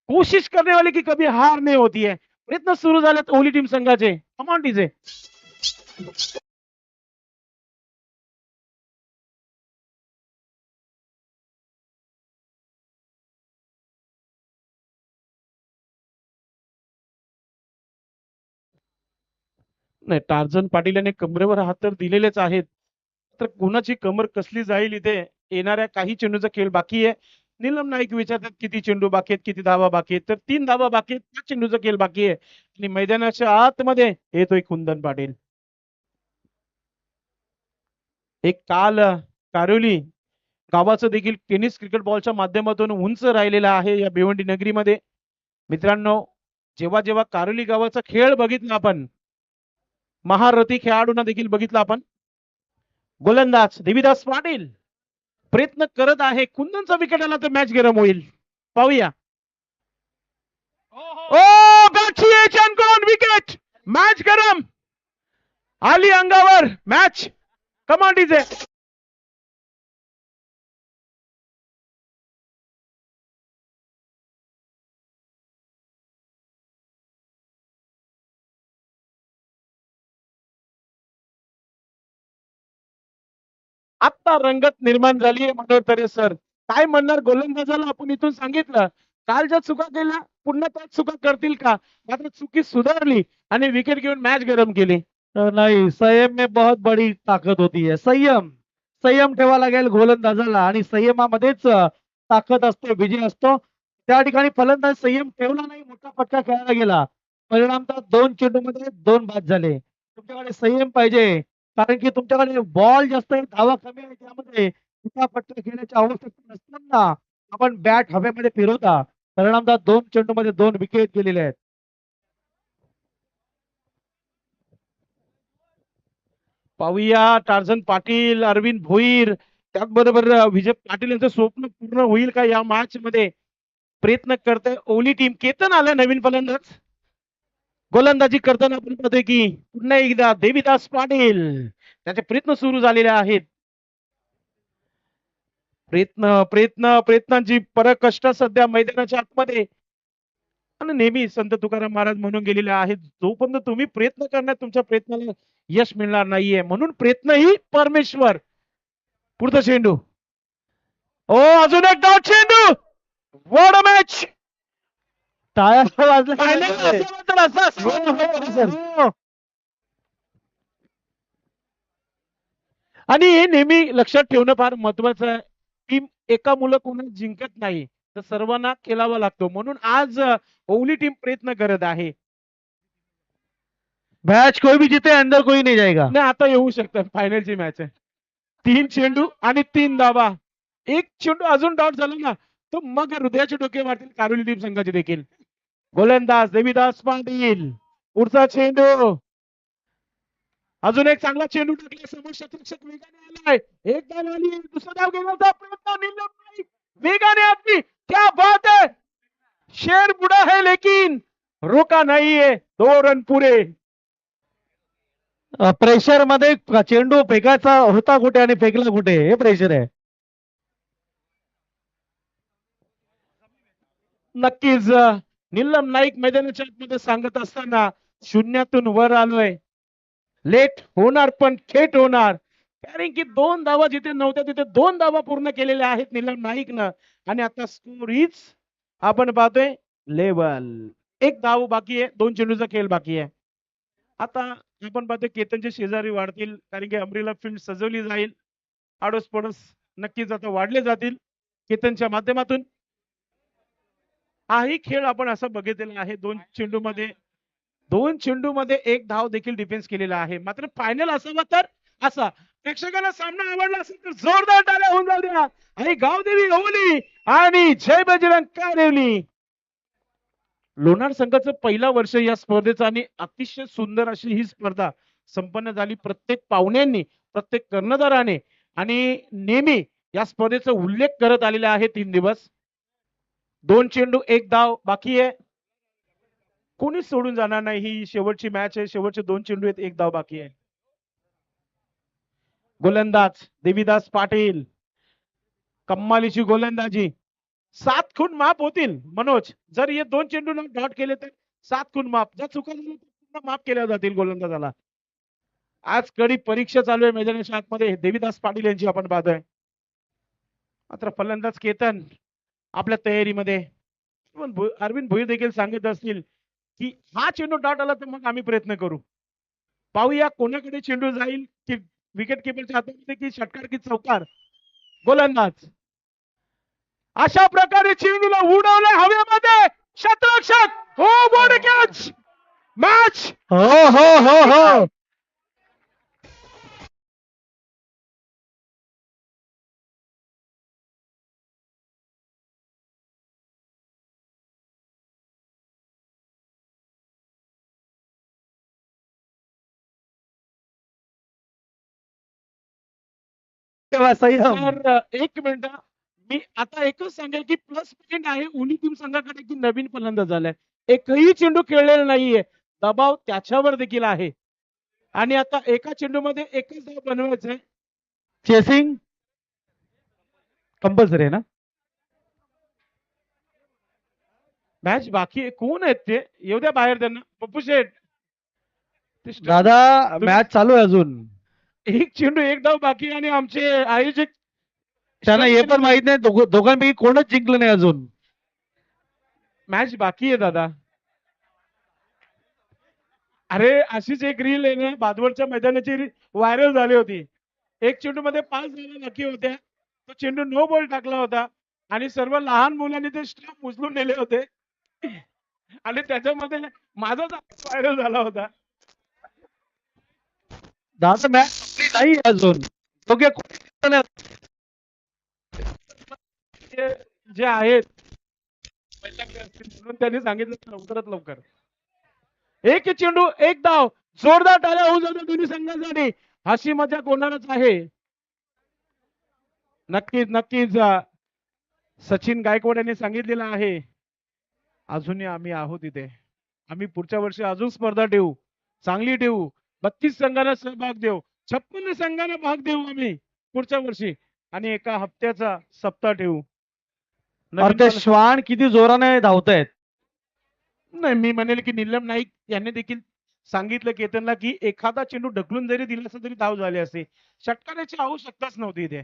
कोशिश करने वाले की कभी हार नहीं होती है. प्रयत्न सुरू झालेत ओली टीम संघाचे. Come on DJ. नाही, टार्झन पाटील याने कमरेवर हात तर दिलेलेच आहेत. तर कोणाची कमर कसली जाईल इथे येणाऱ्या काही चेंडूचा खेळ बाकी आहे. नीलम नाईक विचारतात किती चेंडू बाकी आहेत, किती धावा बाकी आहेत, तर 3 धावा बाकी आहेत, 5 चेंडूचा खेळ बाकी आहे आणि मैदानाच्या आतमध्ये येतोय कुंदन पाटील. एक काल कारोली गावाचं देखील टेनिस क्रिकेट बॉलच्या माध्यमातून उंच राहिलेला आहे या भिवंडी नगरीमध्ये. मित्रांनो, जेव्हा जेव्हा कारोली गावाचा खेळ बघितला आपण, महारथी खेळाडूंना देखील बघितलं आपण. गोलंदाज देवीदास पाटील प्रयत्न करत आहे. कुंदनचा विकेट आला तर मॅच गरम होईल. पाहूया. ओ बॅटची कडून विकेट. मॅच गरम आली अंगावर. मॅच कमांडीचे. आता रंगत निर्माण झाली आहे मनोहर तरे सर. काय म्हणणार गोलंदाजाला आपण इथून सांगितलं. काल ज्या चुका केल्या पुन्हा त्याच चुका करतील का. मात्र चुकी सुधारली आणि विकेट घेऊन मॅच गरम केली. नाही, संयम में बहुत बड़ी ताकत होती है. संयम संयम ठेवा लागेल गोलंदाजाला आणि संयमामध्येच ताकद असते, विजय असतो. त्या ठिकाणी फलंदाज संयम ठेवला नाही, मोठा फटका खेळायला गेला. परिणामतः 2 चेंडूमध्ये 2 बाद झाले. तुमच्याकडे संयम पाहिजे, कारण की तुमच्याकडे बॉल जास्त आहे, धावा कमी आहे. त्यामध्ये मोठा फटका खेळण्याची आवश्यकता नसताना आपण बॅट हवेमध्ये फिरवता. परिणामतः 2 चेंडूमध्ये 2 विकेट गेलेले आहेत. पाहूया टार्झन पाटील, अरविंद भोईर, त्याचबरोबर विजय पाटील यांचं स्वप्न पूर्ण होईल का या मॅच मध्ये. प्रयत्न करते ओली टीम. केतन आलं नवीन फलंदाज. गोलंदाजी करताना आपण पाहतोय की पुन्हा एकदा देवीदास पाटील त्याचे प्रयत्न सुरू झालेले आहेत. प्रयत्नांची परकष्ट सध्या मैदानाच्या आतमध्ये. आणि नेहमी संत तुकाराम महाराज म्हणून गेलेले आहेत, जोपर्यंत तुम्ही प्रयत्न करण्यात तुमच्या प्रयत्नाला यश मिळणार नाहीये, म्हणून प्रयत्न ही परमेश्वर. पुढचा चेंडू. ओ अजून एक डाव चेंडू. What a match. टाळ्या वाजल्या फायनल पाहिजे. आणि हे नेहमी लक्षात ठेवणं फार महत्वाचं आहे. टीम एका मुलं कोणी जिंकत नाही, तर सर्वांना खेळावा लागतो. म्हणून आज ओवली टीम प्रयत्न करत आहे. मैच कोई भी जीते अंदर कोई नहीं जाएगा. नाही, आता येऊ शकतं. फायनलची मॅच आहे. 3 चेंडू आणि 3 धावा. एक चेंडू अजून डॉट झाला ना, तर मग हृदयाचे डोके मारतील कारोली टीम संघाचे देखील. गोलंदाज देवीदास पाटील. पुढचा चेंडू. अजून एक चांगला चेंडू टाकला. समोर शतरक्षक वेगाने आलाय. एक धाव आली. दुसरा धाव घेण्याचा प्रयत्न नीलम नाईक वेगाने आली. क्या बात है. शेर बुडा है लेकिन रोका नहीं है. 2 रन पुरे. प्रेशर मध्ये चेंडू फेकायचा होता कुठे आणि फेकला कुठे, हे प्रेशर आहे. नक्कीच नीलम नाईक मैदानाच्या आतमध्ये सांगत असताना शून्यातून वर आलोय. लेट होणार पण थेट होणार. कारण की 2 धावा जिथे नव्हत्या तिथे 2 धावा पूर्ण केलेल्या आहेत नीलम नाईकनं. आणि आता स्कोर हीच आपण पाहतोय लेवल. 1 धाव बाकी आहे. 2 चेंडूचा खेळ बाकी आहे. आता आपण पाहतोय केतनचे शेजारी वाढतील, कारण की अमरीला फील्ड सजवली जाईल. आडोस पडोस नक्कीच आता वाढले जातील केतनच्या माध्यमातून. हाही खेळ आपण असं बघितलेला आहे. 2 चेंडूमध्ये 1 धाव देखील डिफेन्स केलेला आहे. मात्र फायनल असावा तर असा. प्रेक्षकांना सामना आवडला असेल तर जोरदार टाळ्या होऊन जाऊ द्या. आणि गावदेवी ओवली आणि जय बजरंग कारेवली. लोणार संघाचं पहिला वर्ष या स्पर्धेचं आणि अतिशय सुंदर अशी ही स्पर्धा संपन्न झाली. प्रत्येक पाहुण्यांनी, प्रत्येक कर्णधाराने आणि नेहमी या स्पर्धेचा उल्लेख करत आलेला आहे. 3 दिवस. 2 चेंडू 1 धाव बाकी आहे. कोणीच सोडून जाणार नाही. ही शेवटची मॅच आहे. शेवटचे 2 चेंडू आहेत, 1 धाव बाकी आहे. गोलंदाज देवीदास पाटील. कम्मालीची गोलंदाजी. 7 खून माफ होतील मनोज, जर हे 2 चेंडू डॉट केले तर 7 खूण माफ. ज्या चुका झाल्या त्या पूर्ण माफ केल्या जातील गोलंदाजाला. आज कडी परीक्षा चालू आहे मैदानाच्या आतमध्ये. देविदास पाटील यांची आपण पाहतोय. मात्र फलंदाज केतन आपल्या तयारीमध्ये. अरविंद भोईर देखील सांगत असतील की हा चेंडू डॉट आला तर मग आम्ही प्रयत्न करू. पाहूया कोणाकडे चेंडू जाईल, की विकेट किपरच्या हातामध्ये, की षटकार की चौकार. गोलंदाज अशा प्रकारे चेंडूला उडवलं हवेमध्ये. क्षेत्ररक्षक हो बॉडी कॅच. मॅच हो हो हो हो तेव्हा संयम. तर एक मिनिट. मी आता एकच सांगेल की प्लस पॉइंट आहे उनी टीम संघाकडे की नवीन फलंदाज झालाय. एकही चेंडू खेळलेला नाहीये. दबाव त्याच्यावर देखील आहे. आणि आता एका चेंडूमध्ये एकच धाव बनवायचा आहे. चेसिंग कंपल्सरी आहे ना. मॅच बाकी आहे. कोण आहेत ते? येऊ द्या बाहेर त्यांना. पप्पू शेठ ते दादा मॅच चालू आहे अजून. एक चेंडू एक धाव बाकी आहे आणि आमचे आयोजक त्यांना हे पण माहित नाही दोघांपैकी कोणच जिंकलं नाही अजून. मॅच बाकी आहे दादा. अरे अशीच एक रील आहे ना बादवडच्या मैदानाची व्हायरल झाली होती. एक चेंडू मध्ये 5 धावा बाकी होत्या. तो चेंडू नो बॉल टाकला होता आणि सर्व लहान मुलांनी ते स्टंप उचलून नेले होते आणि त्याच्यामध्ये माझा व्हायरल झाला होता. दादा मॅच नाही अजून. दोघे जे आहेत म्हणून त्यांनी सांगितलं लवकरात लवकर. एक चेंडू एक धाव. जोरदार टाळ्या होऊन जातो दोन्ही संघांसाठी. अशी मजा कोणालाच आहे. नक्कीच नक्कीच सचिन गायकवाड यांनी सांगितलेलं आहे अजूनही आम्ही आहोत इथे. आम्ही पुढच्या वर्षी अजून स्पर्धा ठेवू, चांगली ठेवू. 32 संघांना सहभाग देऊ, 56 संघांना भाग देऊ आम्ही पुढच्या वर्षी आणि एका हप्त्याचा सप्ताह ठेवू. अरे ते श्वान किती जोराने धावतायत. नाही मी म्हणेल की नीलम नाईक यांनी देखील सांगितलं केतनला की एखादा चेंडू ढकलून जरी दिला असता तरी धाव झाली असते. षटकाराची आवश्यकताच नव्हती इथे.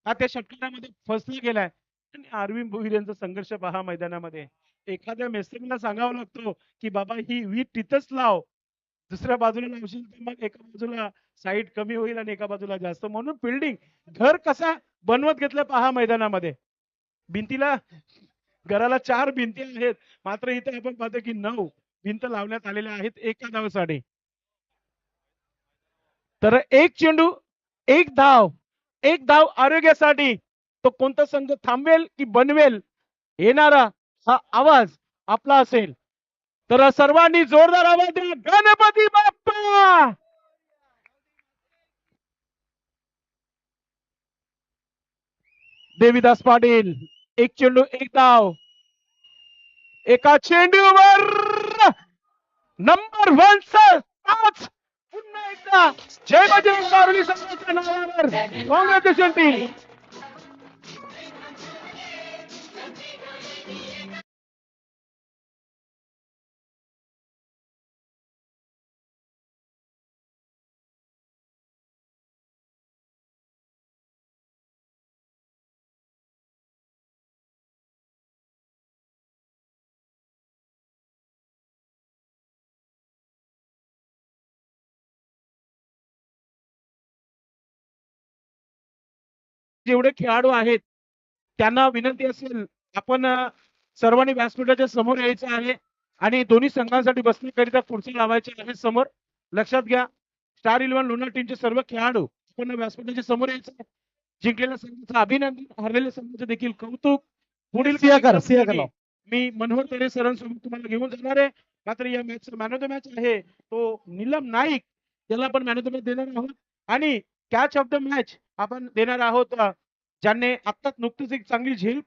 हा त्या षटकारामध्ये फसला गेलाय. आणि अरविंद भोईर यांचा संघर्ष पहा मैदानामध्ये. एखाद्या मेस्त्रीला सांगावं लागतो की बाबा ही वीट तिथंच लाव, दुसऱ्या बाजूला लावशील तर मग एका बाजूला साईड कमी होईल आणि एका बाजूला जास्त. म्हणून फिल्डिंग घर कसा बनवत घेतलं पहा मैदानामध्ये. भिंतीला घराला 4 भिंती आहेत मात्र इथे आपण पाहतो की 9 भिंत लावण्यात आलेल्या आहेत एका धावासाठी. तर एक चेंडू एक धाव आरोग्यासाठी. तो कोणता संघ थांबवेल की बनवेल येणारा हा आवाज आपला असेल. तर सर्वांनी जोरदार आवाज द्या. गणपती बाप्पा. देविदास पाटील एक चेंडू एक धाव. एका चेंडूवर नंबर 1 5 पुन्हा एकदा जय बजरंग बारुली संघाच्या नावावर काँग्रॅच्युलेशन टीम. जेवढे खेळाडू आहेत त्यांना विनंती असेल आपण सर्वांनी व्यासपीठाच्या समोर यायचं आहे आणि दोन्ही संघांसाठी बसण्याकरिता खुर्ची लावायची आहे समोर. लक्षात घ्या स्टार 11 लोणार टीमचे सर्व खेळाडू आपण व्यासपीठाच्या समोर यायचं आहे. जिंकलेल्या संघाचं अभिनंदन, हरलेल्या संघाचं देखील कौतुक. पुढील कार्यक्रमासाठी मी मनोहर तरे सरांसोबत तुम्हाला घेऊन जाणार आहे. मात्र या match man of the match आहे तो नीलम नाईक, त्याला आपण मॅन ऑफ द मॅच देणार आहोत. आणि कॅच ऑफ द मॅच आपण देणार आहोत ज्यांनी आत्ताच नुकतीच एक चांगली झेल